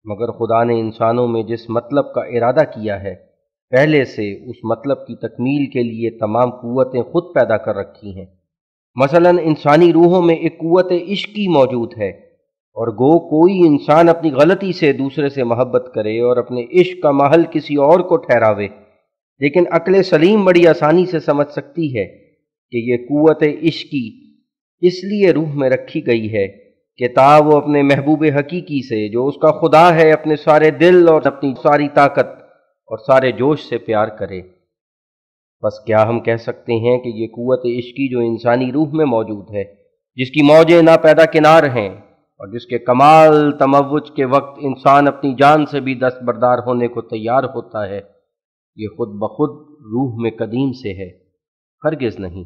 مگر خدا نے انسانوں میں جس مطلب کا ارادہ کیا ہے پہلے سے اس مطلب کی تکمیل کے لیے تمام قوتیں خود پیدا کر رکھی ہیں۔ مثلا انسانی روحوں میں ایک قوت عشقی موجود ہے، اور گو کوئی انسان اپنی غلطی سے دوسرے سے محبت کرے اور اپنے عشق کا محل کسی اور کو ٹھہراوے، لیکن عقل سلیم بڑی آسانی سے سمجھ سکتی ہے کہ یہ قوت عشقی اس لیے روح میں رکھی گئی ہے کہ تا وہ اپنے محبوب حقیقی سے جو اس کا خدا ہے اپنے سارے دل اور اپنی ساری طاقت اور سارے جوش سے پیار کرے۔ بس کیا ہم کہہ سکتے ہیں کہ یہ قوت عشقی جو انسانی روح میں موجود ہے، جس کی موجیں ناپیدا کنار ہیں اور جس کے کمال تموج کے وقت انسان اپنی جان سے بھی دستبردار ہونے کو تیار ہوتا ہے، یہ خود بخود روح میں قدیم سے ہے؟ ہرگز نہیں۔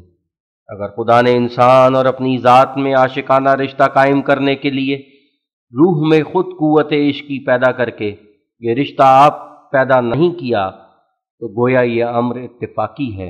اگر خدا نے انسان اور اپنی ذات میں عاشقانہ رشتہ قائم کرنے کے لیے روح میں خود قوت عشقی پیدا کر کے یہ رشتہ آپ پیدا نہیں کیا، تو گویا یہ امر اتفاقی ہے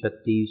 36,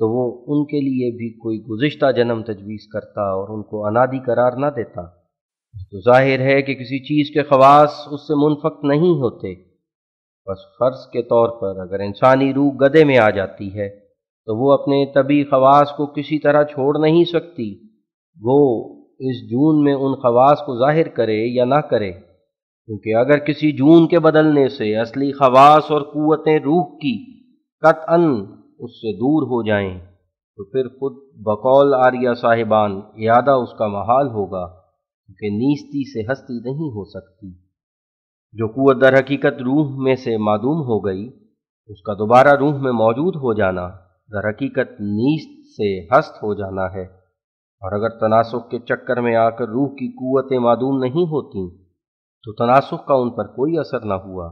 تو وہ ان کے لیے بھی کوئی گزشتہ جنم تجویز کرتا اور ان کو انادی قرار نہ دیتا۔ تو ظاہر ہے کہ کسی چیز کے خواص اس سے منفک نہیں ہوتے۔ بس فرض کے طور پر اگر انسانی روح گدھے میں آ جاتی ہے تو وہ اپنے طبعی خواص کو کسی طرح چھوڑ نہیں سکتی، وہ اس جون میں ان خواص کو ظاہر کرے یا نہ کرے، کیونکہ اگر کسی جون کے بدلنے سے اصلی خواص اور قوتیں روح کی قطعاً اس سے دور ہو جائیں تو پھر خود بقول آریہ صاحبان اعادہ اس کا محال ہوگا، کیونکہ نیستی سے ہستی نہیں ہو سکتی۔ جو قوت در حقیقت روح میں سے معدوم ہو گئی، اس کا دوبارہ روح میں موجود ہو جانا در حقیقت نیست سے ہست ہو جانا ہے۔ اور اگر تناسخ کے چکر میں آ کر روح کی قوتیں معدوم نہیں ہوتیں تو تناسخ کا ان پر کوئی اثر نہ ہوا۔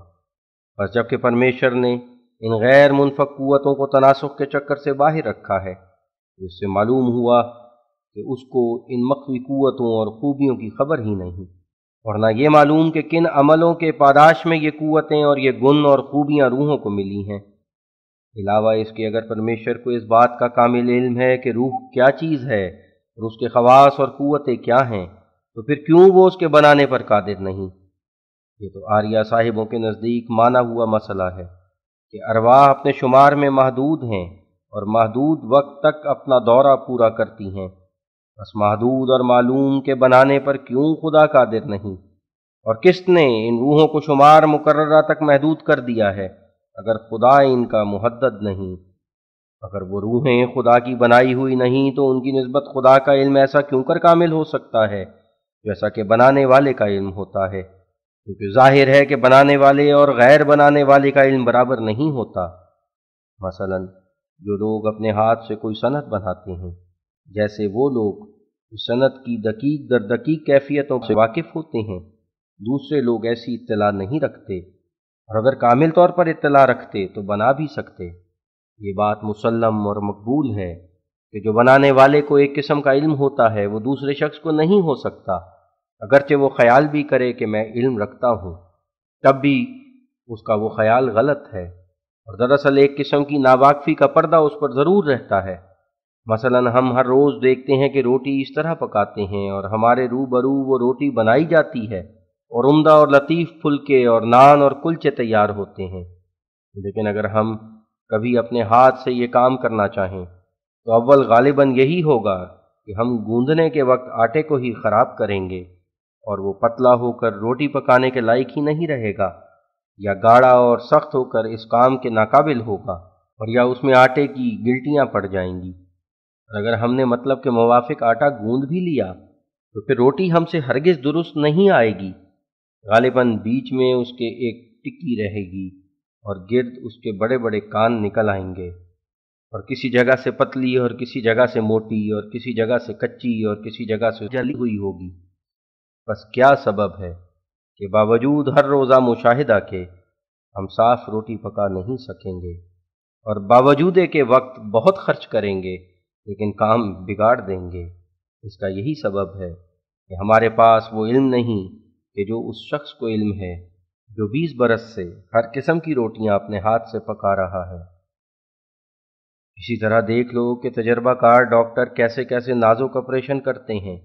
بس جبکہ پرمیشور نے ان غیر منفک قوتوں کو تناسخ کے چکر سے باہر رکھا ہے، جس سے معلوم ہوا کہ اس کو ان مخفی قوتوں اور خوبیوں کی خبر ہی نہیں، اور نہ یہ معلوم کہ کن عملوں کے پاداش میں یہ قوتیں اور یہ گن اور خوبیاں روحوں کو ملی ہیں۔ علاوہ اس کے اگر پرمیشور کو اس بات کا کامل علم ہے کہ روح کیا چیز ہے اور اس کے خواص اور قوتیں کیا ہیں، تو پھر کیوں وہ اس کے بنانے پر قادر نہیں؟ یہ تو آریہ صاحبوں کے نزدیک مانا ہوا مسئلہ ہے کہ ارواح اپنے شمار میں محدود ہیں اور محدود وقت تک اپنا دورہ پورا کرتی ہیں، بس محدود اور معلوم کے بنانے پر کیوں خدا قادر نہیں؟ اور کس نے ان روحوں کو شمار مقررہ تک محدود کر دیا ہے اگر خدا ان کا محدد نہیں؟ اگر وہ روحیں خدا کی بنائی ہوئی نہیں تو ان کی نسبت خدا کا علم ایسا کیوں کر کامل ہو سکتا ہے جیسا کہ بنانے والے کا علم ہوتا ہے؟ کیونکہ ظاہر ہے کہ بنانے والے اور غیر بنانے والے کا علم برابر نہیں ہوتا۔ مثلا جو لوگ اپنے ہاتھ سے کوئی صنعت بناتے ہیں، جیسے وہ لوگ اس صنعت کی دقیق در دقیق کیفیتوں سے واقف ہوتے ہیں، دوسرے لوگ ایسی اطلاع نہیں رکھتے، اور اگر کامل طور پر اطلاع رکھتے تو بنا بھی سکتے۔ یہ بات مسلم اور مقبول ہے کہ جو بنانے والے کو ایک قسم کا علم ہوتا ہے وہ دوسرے شخص کو نہیں ہو سکتا، اگرچہ وہ خیال بھی کرے کہ میں علم رکھتا ہوں، تب بھی اس کا وہ خیال غلط ہے، اور دراصل ایک قسم کی ناواقفی کا پردہ اس پر ضرور رہتا ہے۔ مثلا ہم ہر روز دیکھتے ہیں کہ روٹی اس طرح پکاتے ہیں اور ہمارے روبرو وہ روٹی بنائی جاتی ہے اور عمدہ اور لطیف پھلکے اور نان اور کلچے تیار ہوتے ہیں، لیکن اگر ہم کبھی اپنے ہاتھ سے یہ کام کرنا چاہیں تو اول غالباً یہی ہوگا کہ ہم گوندنے کے وقت آٹے کو ہی خراب کریں گے اور وہ پتلا ہو کر روٹی پکانے کے لائق ہی نہیں رہے گا، یا گاڑھا اور سخت ہو کر اس کام کے ناقابل ہوگا، اور یا اس میں آٹے کی گلٹیاں پڑ جائیں گی۔ اور اگر ہم نے مطلب کے موافق آٹا گوندھ بھی لیا تو پھر روٹی ہم سے ہرگز درست نہیں آئے گی، غالباً بیچ میں اس کے ایک ٹکی رہے گی اور گرد اس کے بڑے بڑے کان نکل آئیں گے، اور کسی جگہ سے پتلی اور کسی جگہ سے موٹی اور کسی جگہ سے کچی اور کسی جگہ سے جلی ہوئی ہوگی۔ بس کیا سبب ہے کہ باوجود ہر روزہ مشاہدہ کے ہم صاف روٹی پکا نہیں سکیں گے، اور باوجود کے وقت بہت خرچ کریں گے لیکن کام بگاڑ دیں گے؟ اس کا یہی سبب ہے کہ ہمارے پاس وہ علم نہیں کہ جو اس شخص کو علم ہے جو 20 برس سے ہر قسم کی روٹیاں اپنے ہاتھ سے پکا رہا ہے۔ اسی طرح دیکھ لو کہ تجربہ کار ڈاکٹر کیسے کیسے نازک آپریشن کرتے ہیں،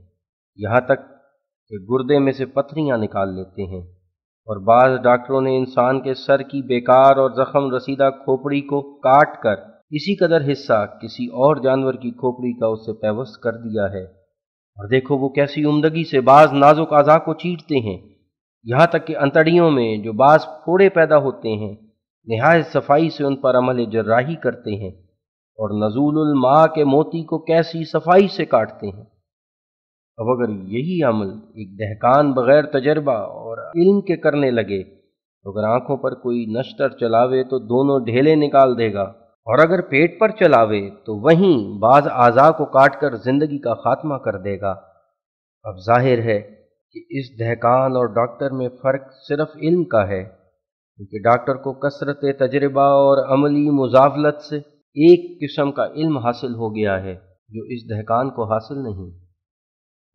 یہاں تک کہ گردے میں سے پتھریاں نکال لیتے ہیں، اور بعض ڈاکٹروں نے انسان کے سر کی بیکار اور زخم رسیدہ کھوپڑی کو کاٹ کر اسی قدر حصہ کسی اور جانور کی کھوپڑی کا اس سے پیوست کر دیا ہے، اور دیکھو وہ کیسی عمدگی سے بعض نازک اعضاء کو چیرتے ہیں، یہاں تک کہ انتڑیوں میں جو بعض پھوڑے پیدا ہوتے ہیں نہایت صفائی سے ان پر عمل جراحی کرتے ہیں، اور نزول الماء کے موتی کو کیسی صفائی سے کاٹتے ہیں۔ اب اگر یہی عمل ایک دہقان بغیر تجربہ اور علم کے کرنے لگے تو اگر آنکھوں پر کوئی نشتر چلاوے تو دونوں ڈھیلے نکال دے گا، اور اگر پیٹ پر چلاوے تو وہیں بعض اعضاء کو کاٹ کر زندگی کا خاتمہ کر دے گا۔ اب ظاہر ہے کہ اس دہقان اور ڈاکٹر میں فرق صرف علم کا ہے، کیونکہ ڈاکٹر کو کثرت تجربہ اور عملی مزاولت سے ایک قسم کا علم حاصل ہو گیا ہے جو اس دہقان کو حاصل نہیں۔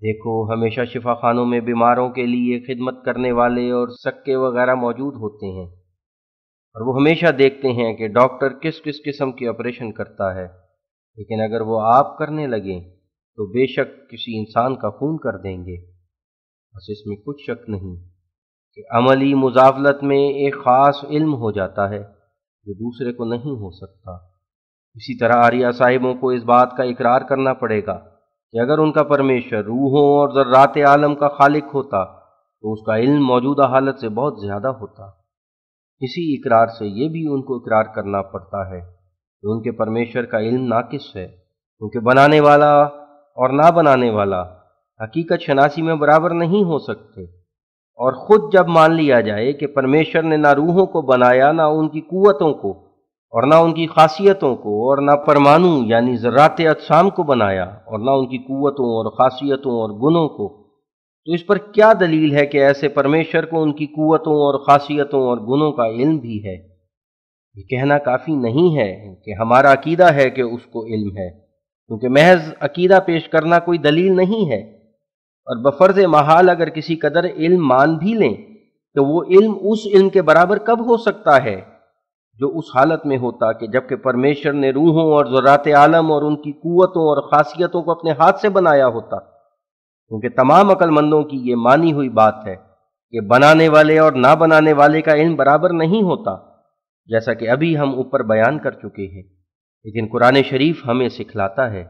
دیکھو ہمیشہ شفا خانوں میں بیماروں کے لیے خدمت کرنے والے اور سکے وغیرہ موجود ہوتے ہیں، اور وہ ہمیشہ دیکھتے ہیں کہ ڈاکٹر کس کس قسم کی آپریشن کرتا ہے، لیکن اگر وہ آپ کرنے لگیں تو بے شک کسی انسان کا خون کر دیں گے۔ بس اس میں کچھ شک نہیں کہ عملی مزاولت میں ایک خاص علم ہو جاتا ہے جو دوسرے کو نہیں ہو سکتا۔ اسی طرح آریہ صاحبوں کو اس بات کا اقرار کرنا پڑے گا کہ اگر ان کا پرمیشر روحوں اور ذرات عالم کا خالق ہوتا تو اس کا علم موجودہ حالت سے بہت زیادہ ہوتا۔ اسی اقرار سے یہ بھی ان کو اقرار کرنا پڑتا ہے کہ ان کے پرمیشر کا علم ناقص ہے، کیونکہ بنانے والا اور نہ بنانے والا حقیقت شناسی میں برابر نہیں ہو سکتے۔ اور خود جب مان لیا جائے کہ پرمیشر نے نہ روحوں کو بنایا، نہ ان کی قوتوں کو، اور نہ ان کی خاصیتوں کو، اور نہ پرمانو یعنی ذرات اجسام کو بنایا، اور نہ ان کی قوتوں اور خاصیتوں اور گنوں کو، تو اس پر کیا دلیل ہے کہ ایسے پرمیشر کو ان کی قوتوں اور خاصیتوں اور گنوں کا علم بھی ہے؟ یہ کہنا کافی نہیں ہے کہ ہمارا عقیدہ ہے کہ اس کو علم ہے، کیونکہ محض عقیدہ پیش کرنا کوئی دلیل نہیں ہے، اور بفرض محال اگر کسی قدر علم مان بھی لیں تو وہ علم اس علم کے برابر کب ہو سکتا ہے جو اس حالت میں ہوتا کہ جب کہ پرمیشر نے روحوں اور ذرات عالم اور ان کی قوتوں اور خاصیتوں کو اپنے ہاتھ سے بنایا ہوتا، کیونکہ تمام عقل مندوں کی یہ مانی ہوئی بات ہے کہ بنانے والے اور نہ بنانے والے کا علم برابر نہیں ہوتا، جیسا کہ ابھی ہم اوپر بیان کر چکے ہیں۔ لیکن قرآن شریف ہمیں سکھلاتا ہے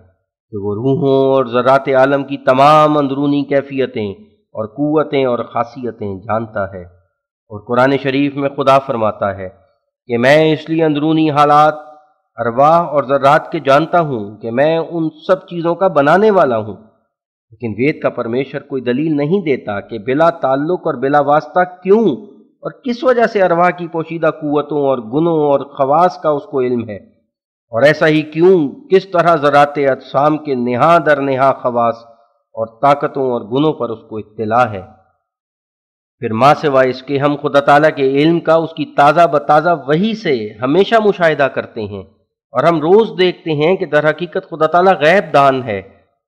کہ وہ روحوں اور ذرات عالم کی تمام اندرونی کیفیتیں اور قوتیں اور خاصیتیں جانتا ہے، اور قرآن شریف میں خدا فرماتا ہے کہ میں اس لیے اندرونی حالات، ارواح اور ذرات کے جانتا ہوں کہ میں ان سب چیزوں کا بنانے والا ہوں۔ لیکن وید کا پرمیشر کوئی دلیل نہیں دیتا کہ بلا تعلق اور بلا واسطہ کیوں اور کس وجہ سے ارواح کی پوشیدہ قوتوں اور گنوں اور خواص کا اس کو علم ہے، اور ایسا ہی کیوں کس طرح ذرات اجسام کے نہا در نہا خواص اور طاقتوں اور گنوں پر اس کو اطلاع ہے۔ پھر ماں سوائے اس کے ہم خدا تعالیٰ کے علم کا اس کی تازہ بتازہ وحی سے ہمیشہ مشاہدہ کرتے ہیں، اور ہم روز دیکھتے ہیں کہ در حقیقت خدا تعالیٰ غیب دان ہے،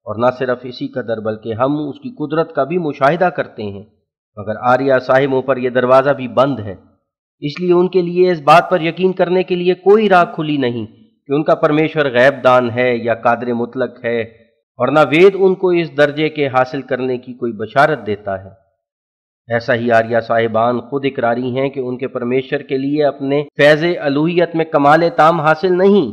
اور نہ صرف اسی قدر بلکہ ہم اس کی قدرت کا بھی مشاہدہ کرتے ہیں، مگر آریہ صاحبوں پر یہ دروازہ بھی بند ہے۔ اس لیے ان کے لیے اس بات پر یقین کرنے کے لیے کوئی راہ کھلی نہیں کہ ان کا پرمیشور غیب دان ہے یا قادر مطلق ہے، اور نہ وید ان کو اس درجے کے حاصل کرنے کی کوئی بشارت دیتا ہے۔ ایسا ہی آریہ صاحبان خود اقراری ہیں کہ ان کے پرمیشر کے لیے اپنے فیض الوہیت میں کمال تام حاصل نہیں،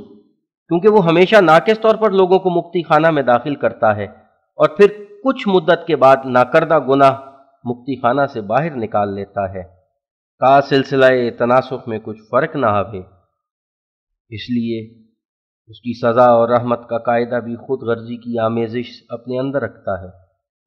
کیونکہ وہ ہمیشہ ناقص طور پر لوگوں کو مکتی خانہ میں داخل کرتا ہے، اور پھر کچھ مدت کے بعد ناکردہ گناہ مکتی خانہ سے باہر نکال لیتا ہے، کا سلسلہ تناسخ میں کچھ فرق نہ آوے۔ اس لیے اس کی سزا اور رحمت کا قاعدہ بھی خود غرضی کی آمیزش اپنے اندر رکھتا ہے،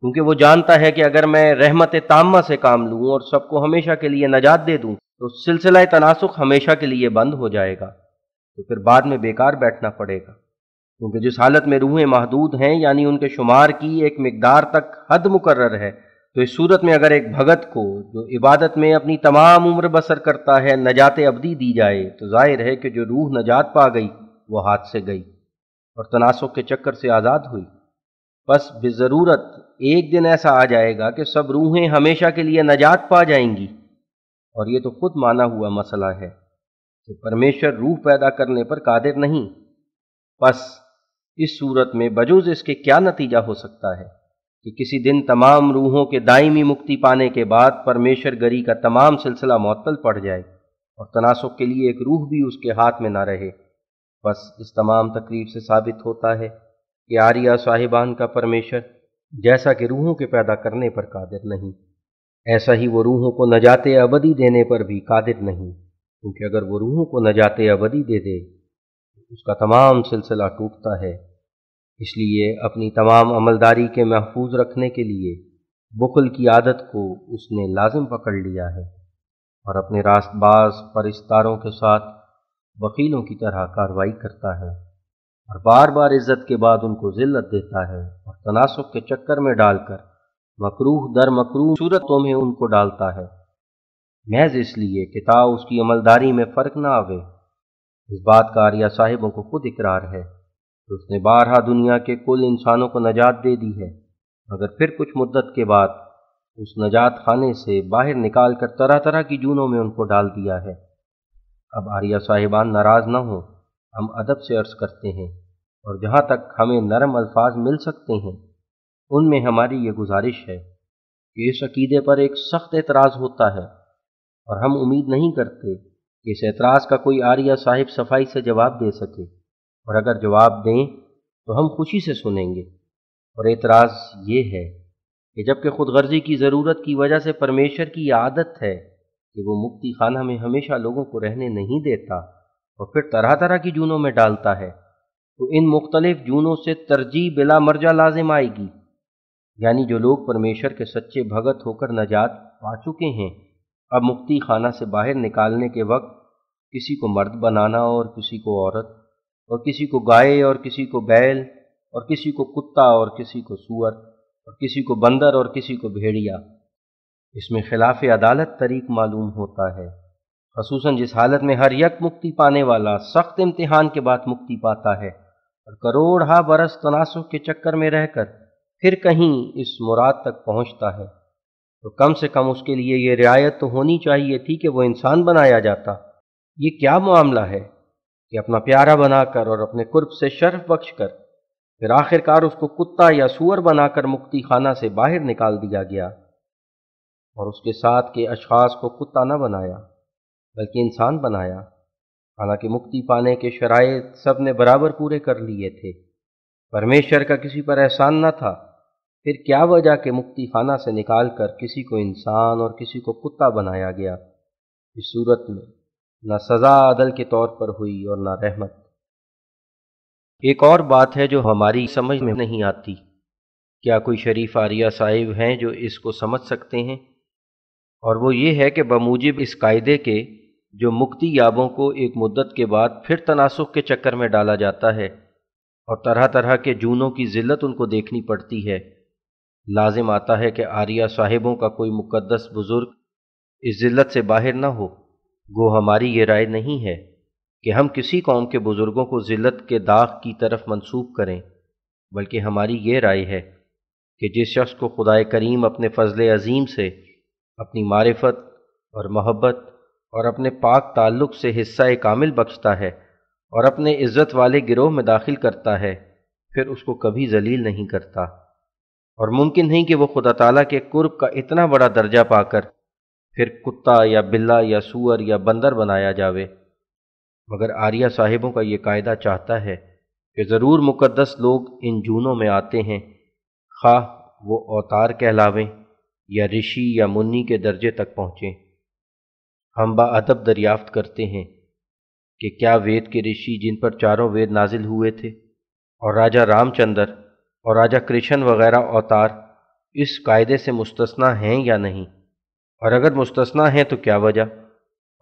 کیونکہ وہ جانتا ہے کہ اگر میں رحمت تامہ سے کام لوں اور سب کو ہمیشہ کے لیے نجات دے دوں تو سلسلہ تناسخ ہمیشہ کے لیے بند ہو جائے گا، تو پھر بعد میں بیکار بیٹھنا پڑے گا، کیونکہ جس حالت میں روحیں محدود ہیں یعنی ان کے شمار کی ایک مقدار تک حد مقرر ہے، تو اس صورت میں اگر ایک بھگت کو جو عبادت میں اپنی تمام عمر بسر کرتا ہے نجات ابدی دی جائے تو ظاہر ہے کہ جو روح نجات پا گئی وہ ہاتھ سے گئی اور تناسخ کے چکر سے آزاد ہوئی۔ بس بضرورت ایک دن ایسا آ جائے گا کہ سب روحیں ہمیشہ کے لیے نجات پا جائیں گی، اور یہ تو خود مانا ہوا مسئلہ ہے کہ پرمیشر روح پیدا کرنے پر قادر نہیں۔ بس اس صورت میں بجوز اس کے کیا نتیجہ ہو سکتا ہے کہ کسی دن تمام روحوں کے دائمی مکتی پانے کے بعد پرمیشر گری کا تمام سلسلہ معطل پڑ جائے اور تناسخ کے لیے ایک روح بھی اس کے ہاتھ میں نہ رہے۔ بس اس تمام تقریب سے ثابت ہوتا ہے کہ آریہ صاحبان کا پرمیشر جیسا کہ روحوں کے پیدا کرنے پر قادر نہیں، ایسا ہی وہ روحوں کو نجات ابدی دینے پر بھی قادر نہیں، کیونکہ اگر وہ روحوں کو نجات ابدی دے دے تو اس کا تمام سلسلہ ٹوٹتا ہے۔ اس لیے اپنی تمام عملداری کے محفوظ رکھنے کے لیے بخل کی عادت کو اس نے لازم پکڑ لیا ہے، اور اپنے راست باز پرستاروں کے ساتھ وکیلوں کی طرح کارروائی کرتا ہے، اور بار بار عزت کے بعد ان کو ذلت دیتا ہے، اور تناسخ کے چکر میں ڈال کر مکروہ در مکروہ صورتوں میں ان کو ڈالتا ہے، محض اس لیے کہ تا اس کی عملداری میں فرق نہ آوے۔ اس بات کا آریہ صاحبوں کو خود اقرار ہے کہ اس نے بارہا دنیا کے کل انسانوں کو نجات دے دی ہے، مگر پھر کچھ مدت کے بعد اس نجات خانے سے باہر نکال کر طرح طرح کی جونوں میں ان کو ڈال دیا ہے۔ اب آریہ صاحبان ناراض نہ ہوں، ہم ادب سے عرض کرتے ہیں اور جہاں تک ہمیں نرم الفاظ مل سکتے ہیں ان میں ہماری یہ گزارش ہے کہ اس عقیدے پر ایک سخت اعتراض ہوتا ہے، اور ہم امید نہیں کرتے کہ اس اعتراض کا کوئی آریہ صاحب صفائی سے جواب دے سکے، اور اگر جواب دیں تو ہم خوشی سے سنیں گے۔ اور اعتراض یہ ہے کہ جبکہ خود غرضی کی ضرورت کی وجہ سے پرمیشر کی یہ عادت ہے کہ وہ مکتی خانہ میں ہمیشہ لوگوں کو رہنے نہیں دیتا اور پھر طرح طرح کی جونوں میں ڈالتا ہے، تو ان مختلف جونوں سے ترجیح بلا مرجع لازم آئے گی، یعنی جو لوگ پرمیشر کے سچے بھگت ہو کر نجات پا چکے ہیں، اب مکتی خانہ سے باہر نکالنے کے وقت کسی کو مرد بنانا اور کسی کو عورت، اور کسی کو گائے اور کسی کو بیل، اور کسی کو کتا اور کسی کو سور، اور کسی کو بندر اور کسی کو بھیڑیا، اس میں خلاف عدالت طریق معلوم ہوتا ہے، خصوصاً جس حالت میں ہر یک مکتی پانے والا سخت امتحان کے بعد مکتی پاتا ہے اور کروڑہا برس تناسخ کے چکر میں رہ کر پھر کہیں اس مراد تک پہنچتا ہے، تو کم سے کم اس کے لیے یہ رعایت تو ہونی چاہیے تھی کہ وہ انسان بنایا جاتا۔ یہ کیا معاملہ ہے کہ اپنا پیارا بنا کر اور اپنے قرب سے شرف بخش کر پھر آخر کار اس کو کتا یا سور بنا کر مکتی خانہ سے باہر نکال دیا گیا، اور اس کے ساتھ کے اشخاص کو کتا نہ بنایا بلکہ انسان بنایا، حالانکہ مکتی پانے کے شرائط سب نے برابر پورے کر لیے تھے، پرمیشر کا کسی پر احسان نہ تھا، پھر کیا وجہ کہ مکتی خانہ سے نکال کر کسی کو انسان اور کسی کو کتا بنایا گیا؟ اس صورت میں نہ سزا عدل کے طور پر ہوئی اور نہ رحمت۔ ایک اور بات ہے جو ہماری سمجھ میں نہیں آتی، کیا کوئی شریف آریہ صاحب ہیں جو اس کو سمجھ سکتے ہیں؟ اور وہ یہ ہے کہ بموجب اس قاعدے کے جو مکتی یابوں کو ایک مدت کے بعد پھر تناسخ کے چکر میں ڈالا جاتا ہے اور طرح طرح کے جونوں کی ذلت ان کو دیکھنی پڑتی ہے، لازم آتا ہے کہ آریہ صاحبوں کا کوئی مقدس بزرگ اس ذلت سے باہر نہ ہو۔ گو ہماری یہ رائے نہیں ہے کہ ہم کسی قوم کے بزرگوں کو ذلت کے داغ کی طرف منسوب کریں، بلکہ ہماری یہ رائے ہے کہ جس شخص کو خدائے کریم اپنے فضل عظیم سے اپنی معرفت اور محبت اور اپنے پاک تعلق سے حصہ کامل بخشتا ہے اور اپنے عزت والے گروہ میں داخل کرتا ہے، پھر اس کو کبھی ذلیل نہیں کرتا، اور ممکن نہیں کہ وہ خدا تعالیٰ کے قرب کا اتنا بڑا درجہ پا کر پھر کتا یا بلا یا سور یا بندر بنایا جاوے۔ مگر آریہ صاحبوں کا یہ قاعدہ چاہتا ہے کہ ضرور مقدس لوگ ان جونوں میں آتے ہیں، خواہ وہ اوتار کہلاویں یا رشی یا منی کے درجے تک پہنچیں۔ ہم باادب دریافت کرتے ہیں کہ کیا وید کے رشی جن پر چاروں وید نازل ہوئے تھے اور راجا رام چندر اور راجا کرشن وغیرہ اوتار اس قاعدے سے مستثنیٰ ہیں یا نہیں، اور اگر مستثنیٰ ہیں تو کیا وجہ،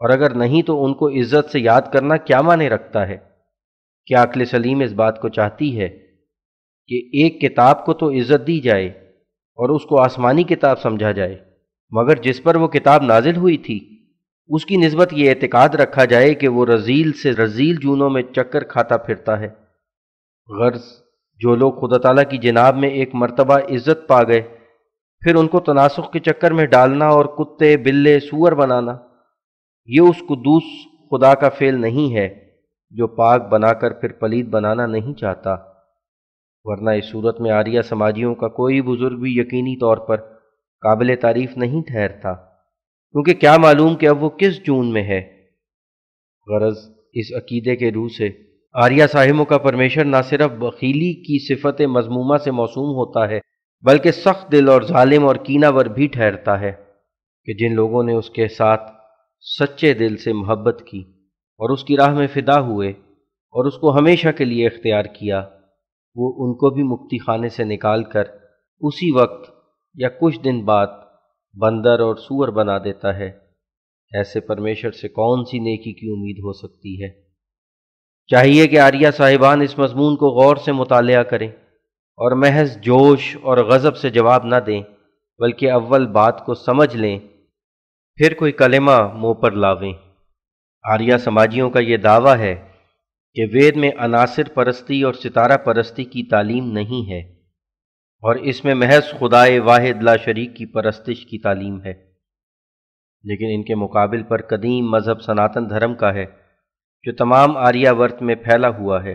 اور اگر نہیں تو ان کو عزت سے یاد کرنا کیا معنی رکھتا ہے؟ کیا عقل سلیم اس بات کو چاہتی ہے کہ ایک کتاب کو تو عزت دی جائے اور اس کو آسمانی کتاب سمجھا جائے، مگر جس پر وہ کتاب نازل ہوئی تھی اس کی نسبت یہ اعتقاد رکھا جائے کہ وہ رذیل سے رذیل جونوں میں چکر کھاتا پھرتا ہے؟ غرض جو لوگ خدا تعالیٰ کی جناب میں ایک مرتبہ عزت پا گئے پھر ان کو تناسخ کے چکر میں ڈالنا اور کتے بلے سور بنانا، یہ اس قدوس خدا کا فعل نہیں ہے جو پاک بنا کر پھر پلید بنانا نہیں چاہتا، ورنہ اس صورت میں آریہ سماجیوں کا کوئی بزرگ بھی یقینی طور پر قابل تعریف نہیں ٹھہرتا، کیونکہ کیا معلوم کہ اب وہ کس جون میں ہے۔ غرض اس عقیدے کے روح سے آریہ صاحبوں کا پرمیشر نہ صرف بخیلی کی صفت مذمومہ سے موسوم ہوتا ہے بلکہ سخت دل اور ظالم اور کینہ ور بھی ٹھہرتا ہے کہ جن لوگوں نے اس کے ساتھ سچے دل سے محبت کی اور اس کی راہ میں فدا ہوئے اور اس کو ہمیشہ کے لیے اختیار کیا، وہ ان کو بھی مکتی خانے سے نکال کر اسی وقت یا کچھ دن بعد بندر اور سور بنا دیتا ہے۔ ایسے پرمیشر سے کون سی نیکی کی امید ہو سکتی ہے؟ چاہیے کہ آریہ صاحبان اس مضمون کو غور سے مطالعہ کریں اور محض جوش اور غضب سے جواب نہ دیں، بلکہ اول بات کو سمجھ لیں پھر کوئی کلمہ منہ پر لاویں۔ آریہ سماجیوں کا یہ دعویٰ ہے کہ وید میں عناصر پرستی اور ستارہ پرستی کی تعلیم نہیں ہے، اور اس میں محض خدائے واحد لا شریک کی پرستش کی تعلیم ہے، لیکن ان کے مقابل پر قدیم مذہب سناتن دھرم کا ہے جو تمام آریہ ورت میں پھیلا ہوا ہے،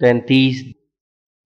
33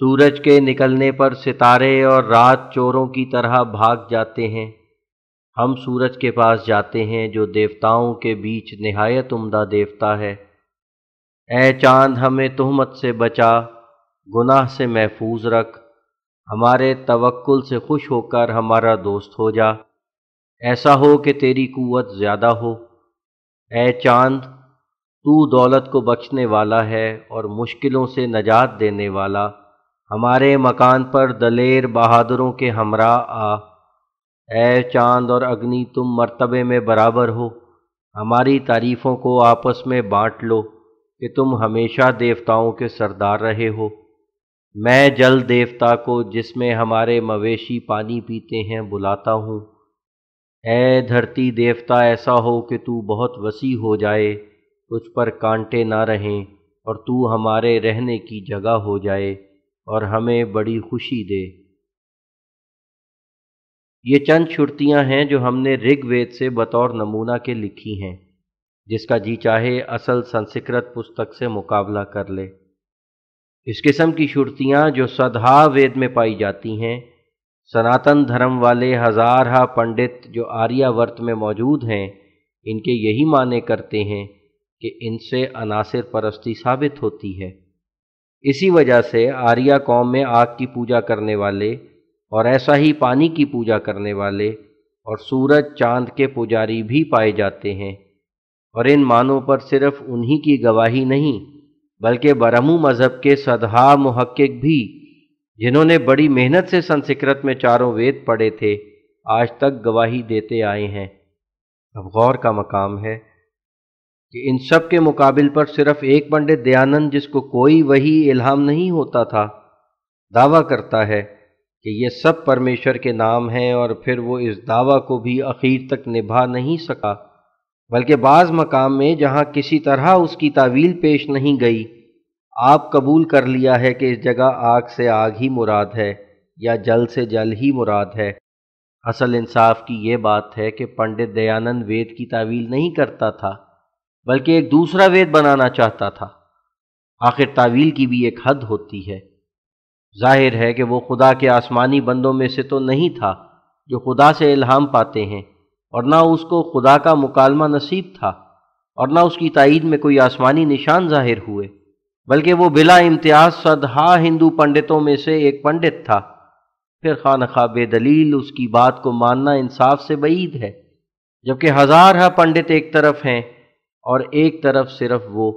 سورج کے نکلنے پر ستارے اور رات چوروں کی طرح بھاگ جاتے ہیں۔ ہم سورج کے پاس جاتے ہیں جو دیوتاؤں کے بیچ نہایت عمدہ دیوتا ہے۔ اے چاند ہمیں تہمت سے بچا، گناہ سے محفوظ رکھ، ہمارے توکل سے خوش ہو کر ہمارا دوست ہو جا، ایسا ہو کہ تیری قوت زیادہ ہو۔ اے چاند تو دولت کو بخشنے والا ہے اور مشکلوں سے نجات دینے والا، ہمارے مکان پر دلیر بہادروں کے ہمراہ آ۔ اے چاند اور اگنی تم مرتبے میں برابر ہو، ہماری تعریفوں کو آپس میں بانٹ لو کہ تم ہمیشہ دیوتاؤں کے سردار رہے ہو۔ میں جل دیوتا کو جس میں ہمارے مویشی پانی پیتے ہیں بلاتا ہوں۔ اے دھرتی دیوتا ایسا ہو کہ تو بہت وسیع ہو جائے، تجھ پر کانٹے نہ رہیں اور تو ہمارے رہنے کی جگہ ہو جائے اور ہمیں بڑی خوشی دے۔ یہ چند شرطیاں ہیں جو ہم نے رگ وید سے بطور نمونہ کے لکھی ہیں، جس کا جی چاہے اصل سنسکرت پستک سے مقابلہ کر لے۔ اس قسم کی شرطیاں جو سدھا وید میں پائی جاتی ہیں، سناتن دھرم والے ہزارہ پنڈت جو آریہ ورت میں موجود ہیں، ان کے یہی معنی کرتے ہیں کہ ان سے عناصر پرستی ثابت ہوتی ہے۔ اسی وجہ سے آریہ قوم میں آگ کی پوجا کرنے والے اور ایسا ہی پانی کی پوجا کرنے والے اور سورج چاند کے پجاری بھی پائے جاتے ہیں، اور ان معنوں پر صرف انہی کی گواہی نہیں بلکہ برہمو مذہب کے سدھا محقق بھی، جنہوں نے بڑی محنت سے سنسکرت میں چاروں وید پڑھے تھے، آج تک گواہی دیتے آئے ہیں۔ اب غور کا مقام ہے کہ ان سب کے مقابل پر صرف ایک پنڈت دیانند، جس کو کوئی وحی الہام نہیں ہوتا تھا، دعویٰ کرتا ہے کہ یہ سب پرمیشور کے نام ہیں، اور پھر وہ اس دعویٰ کو بھی اخیر تک نبھا نہیں سکا، بلکہ بعض مقام میں جہاں کسی طرح اس کی تعویل پیش نہیں گئی، آپ قبول کر لیا ہے کہ اس جگہ آگ سے آگ ہی مراد ہے یا جل سے جل ہی مراد ہے۔ اصل انصاف کی یہ بات ہے کہ پنڈت دیانند وید کی تعویل نہیں کرتا تھا، بلکہ ایک دوسرا وید بنانا چاہتا تھا۔ آخر تعویل کی بھی ایک حد ہوتی ہے۔ ظاہر ہے کہ وہ خدا کے آسمانی بندوں میں سے تو نہیں تھا جو خدا سے الہام پاتے ہیں، اور نہ اس کو خدا کا مکالمہ نصیب تھا، اور نہ اس کی تائید میں کوئی آسمانی نشان ظاہر ہوئے، بلکہ وہ بلا امتیاز سدھا ہندو پنڈتوں میں سے ایک پنڈت تھا۔ پھر خواہ بے دلیل اس کی بات کو ماننا انصاف سے بعید ہے، جبکہ ہزارہ پنڈت ایک طرف ہیں اور ایک طرف صرف وہ،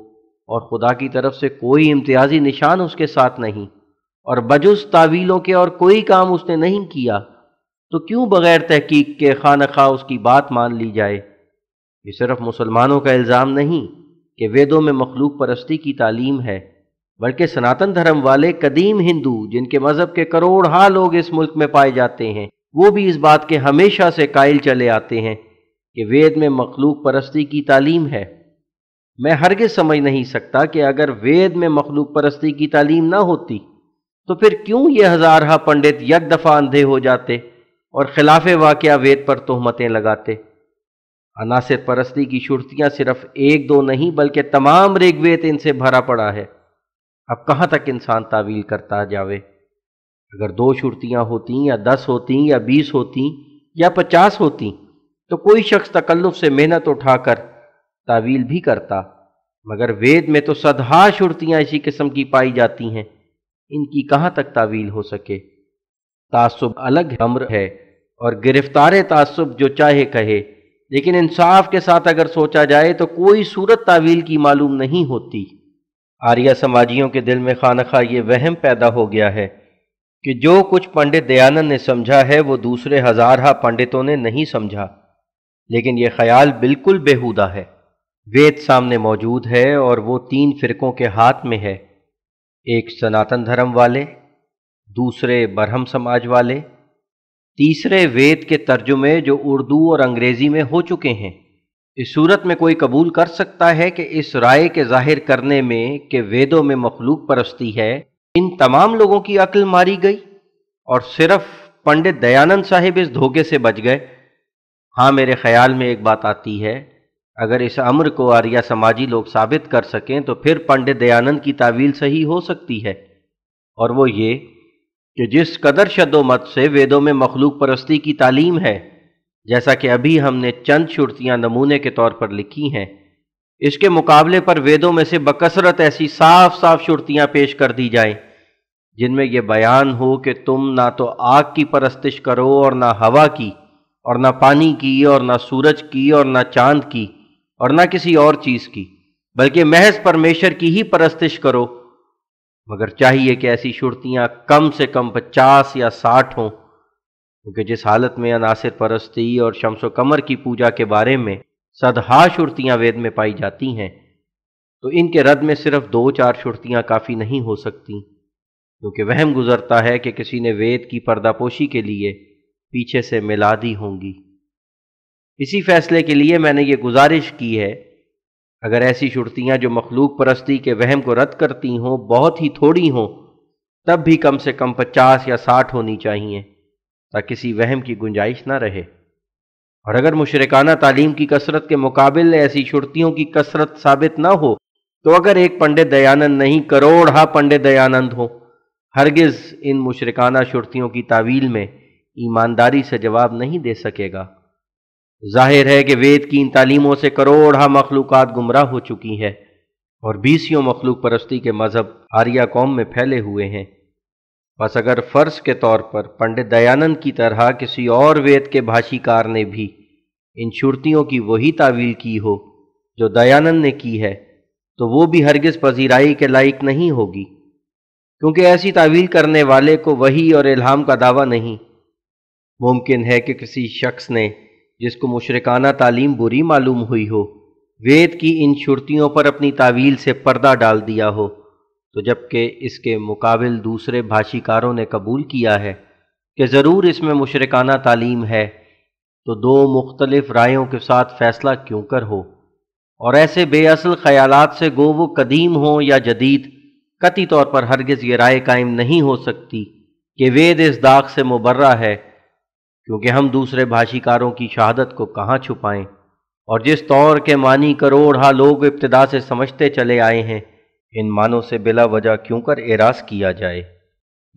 اور خدا کی طرف سے کوئی امتیازی نشان اس کے ساتھ نہیں، اور بجز تعویلوں کے اور کوئی کام اس نے نہیں کیا، تو کیوں بغیر تحقیق کے خواہ اس کی بات مان لی جائے؟ یہ صرف مسلمانوں کا الزام نہیں کہ ویدوں میں مخلوق پرستی کی تعلیم ہے، بلکہ سناتن دھرم والے قدیم ہندو، جن کے مذہب کے کروڑہا لوگ اس ملک میں پائے جاتے ہیں، وہ بھی اس بات کے ہمیشہ سے قائل چلے آتے ہیں کہ وید میں مخلوق پرستی کی تعلیم ہے۔ میں ہرگز سمجھ نہیں سکتا کہ اگر وید میں مخلوق پرستی کی تعلیم نہ ہوتی تو پھر کیوں یہ ہزارہ پنڈت یک دفعہ اندھے ہو جاتے اور خلاف واقعہ وید پر تہمتیں لگاتے؟ عناصر پرستی کی شرطیاں صرف ایک دو نہیں بلکہ تمام رگ وید ان سے بھرا پڑا ہے۔ اب کہاں تک انسان تعویل کرتا جاوے؟ اگر 2 شرطیاں ہوتیں یا 10 ہوتیں یا 20 ہوتیں یا 50 ہوتیں تو کوئی شخص تکلف سے محنت اٹھا کر تعویل بھی کرتا، مگر وید میں تو سدھا شرطیاں اسی قسم کی پائی جاتی ہیں، ان کی کہاں تک تعویل ہو سکے؟ تعصب الگ امر ہے، اور گرفتار تعصب جو چاہے کہے، لیکن انصاف کے ساتھ اگر سوچا جائے تو کوئی صورت تعویل کی معلوم نہیں ہوتی۔ آریہ سماجیوں کے دل میں خواہ یہ وہم پیدا ہو گیا ہے کہ جو کچھ پنڈت دیانند نے سمجھا ہے وہ دوسرے ہزارہ پنڈتوں نے نہیں سمجھا، لیکن یہ خیال بالکل بیہودہ ہے۔ وید سامنے موجود ہے اور وہ 3 فرقوں کے ہاتھ میں ہے، ایک سناتن دھرم والے، دوسرے برہم سماج والے، تیسرے وید کے ترجمے جو اردو اور انگریزی میں ہو چکے ہیں۔ اس صورت میں کوئی قبول کر سکتا ہے کہ اس رائے کے ظاہر کرنے میں کہ ویدوں میں مخلوق پرستی ہے، ان تمام لوگوں کی عقل ماری گئی اور صرف پنڈت دیانند صاحب اس دھوکے سے بچ گئے؟ ہاں، میرے خیال میں ایک بات آتی ہے، اگر اس امر کو آریہ سماجی لوگ ثابت کر سکیں تو پھر پنڈت دیانند کی تعویل صحیح ہو سکتی ہے، اور وہ یہ کہ جس قدر شد و مت سے ویدوں میں مخلوق پرستی کی تعلیم ہے، جیسا کہ ابھی ہم نے چند شرطیاں نمونے کے طور پر لکھی ہیں، اس کے مقابلے پر ویدوں میں سے بکثرت ایسی صاف صاف شرطیاں پیش کر دی جائیں جن میں یہ بیان ہو کہ تم نہ تو آگ کی پرستش کرو اور نہ ہوا کی اور نہ پانی کی اور نہ سورج کی اور نہ چاند کی اور نہ کسی اور چیز کی، بلکہ محض پرمیشر کی ہی پرستش کرو۔ مگر چاہیے کہ ایسی شرطیاں کم سے کم 50 یا 60 ہوں، کیونکہ جس حالت میں عناصر پرستی اور شمس و قمر کی پوجا کے بارے میں صدہا شرطیاں وید میں پائی جاتی ہیں، تو ان کے رد میں صرف 2-4 شرطیاں کافی نہیں ہو سکتی، کیونکہ وہم گزرتا ہے کہ کسی نے وید کی پردہ پوشی کے لیے پیچھے سے ملا دی ہوں گی۔ اسی فیصلے کے لیے میں نے یہ گزارش کی ہے، اگر ایسی شرطیاں جو مخلوق پرستی کے وہم کو رد کرتی ہوں بہت ہی تھوڑی ہوں، تب بھی کم سے کم 50 یا 60 ہونی چاہیے تاکہ کسی وہم کی گنجائش نہ رہے۔ اور اگر مشرکانہ تعلیم کی کثرت کے مقابل ایسی شرطیوں کی کثرت ثابت نہ ہو، تو اگر ایک پنڈت دیانند نہیں کروڑہا پنڈت دیانند ہوں، ہرگز ان مشرکانہ شرطیوں کی تعویل میں ایمانداری سے جواب نہیں دے سکے گا۔ ظاہر ہے کہ وید کی ان تعلیموں سے کروڑہا مخلوقات گمراہ ہو چکی ہے، اور 20 مخلوق پرستی کے مذہب آریہ قوم میں پھیلے ہوئے ہیں۔ بس اگر فرض کے طور پر پنڈت دیانند کی طرح کسی اور وید کے بھاشی کار نے بھی ان شرطیوں کی وہی تعویل کی ہو جو دیانند نے کی ہے، تو وہ بھی ہرگز پذیرائی کے لائق نہیں ہوگی، کیونکہ ایسی تعویل کرنے والے کو وحی اور الہام کا دعویٰ نہیں۔ ممکن ہے کہ کسی شخص نے جس کو مشرکانہ تعلیم بری معلوم ہوئی ہو، وید کی ان شرطیوں پر اپنی تعویل سے پردہ ڈال دیا ہو، تو جبکہ اس کے مقابل دوسرے بھاشی کاروں نے قبول کیا ہے کہ ضرور اس میں مشرکانہ تعلیم ہے، تو 2 مختلف رائیوں کے ساتھ فیصلہ کیوں کر ہو، اور ایسے بے اصل خیالات سے گو وہ قدیم ہوں یا جدید، قطعی طور پر ہرگز یہ رائے قائم نہیں ہو سکتی کہ وید اس داغ سے مبرہ ہے، کیونکہ ہم دوسرے بھاشی کاروں کی شہادت کو کہاں چھپائیں، اور جس طور کے معنی کروڑہا لوگ ابتدا سے سمجھتے چلے آئے ہیں، ان معنوں سے بلا وجہ کیوں کر اعراض کیا جائے۔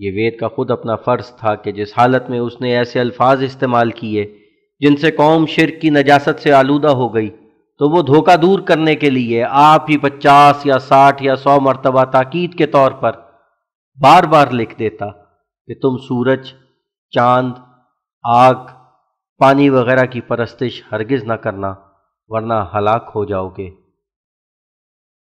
یہ وید کا خود اپنا فرض تھا کہ جس حالت میں اس نے ایسے الفاظ استعمال کیے جن سے قوم شرک کی نجاست سے آلودہ ہو گئی، تو وہ دھوکہ دور کرنے کے لیے آپ ہی 50 یا 60 یا 100 مرتبہ تاکید کے طور پر بار بار لکھ دیتا کہ تم سورج، چاند، آگ، پانی وغیرہ کی پرستش ہرگز نہ کرنا، ورنہ ہلاک ہو جاؤ گے۔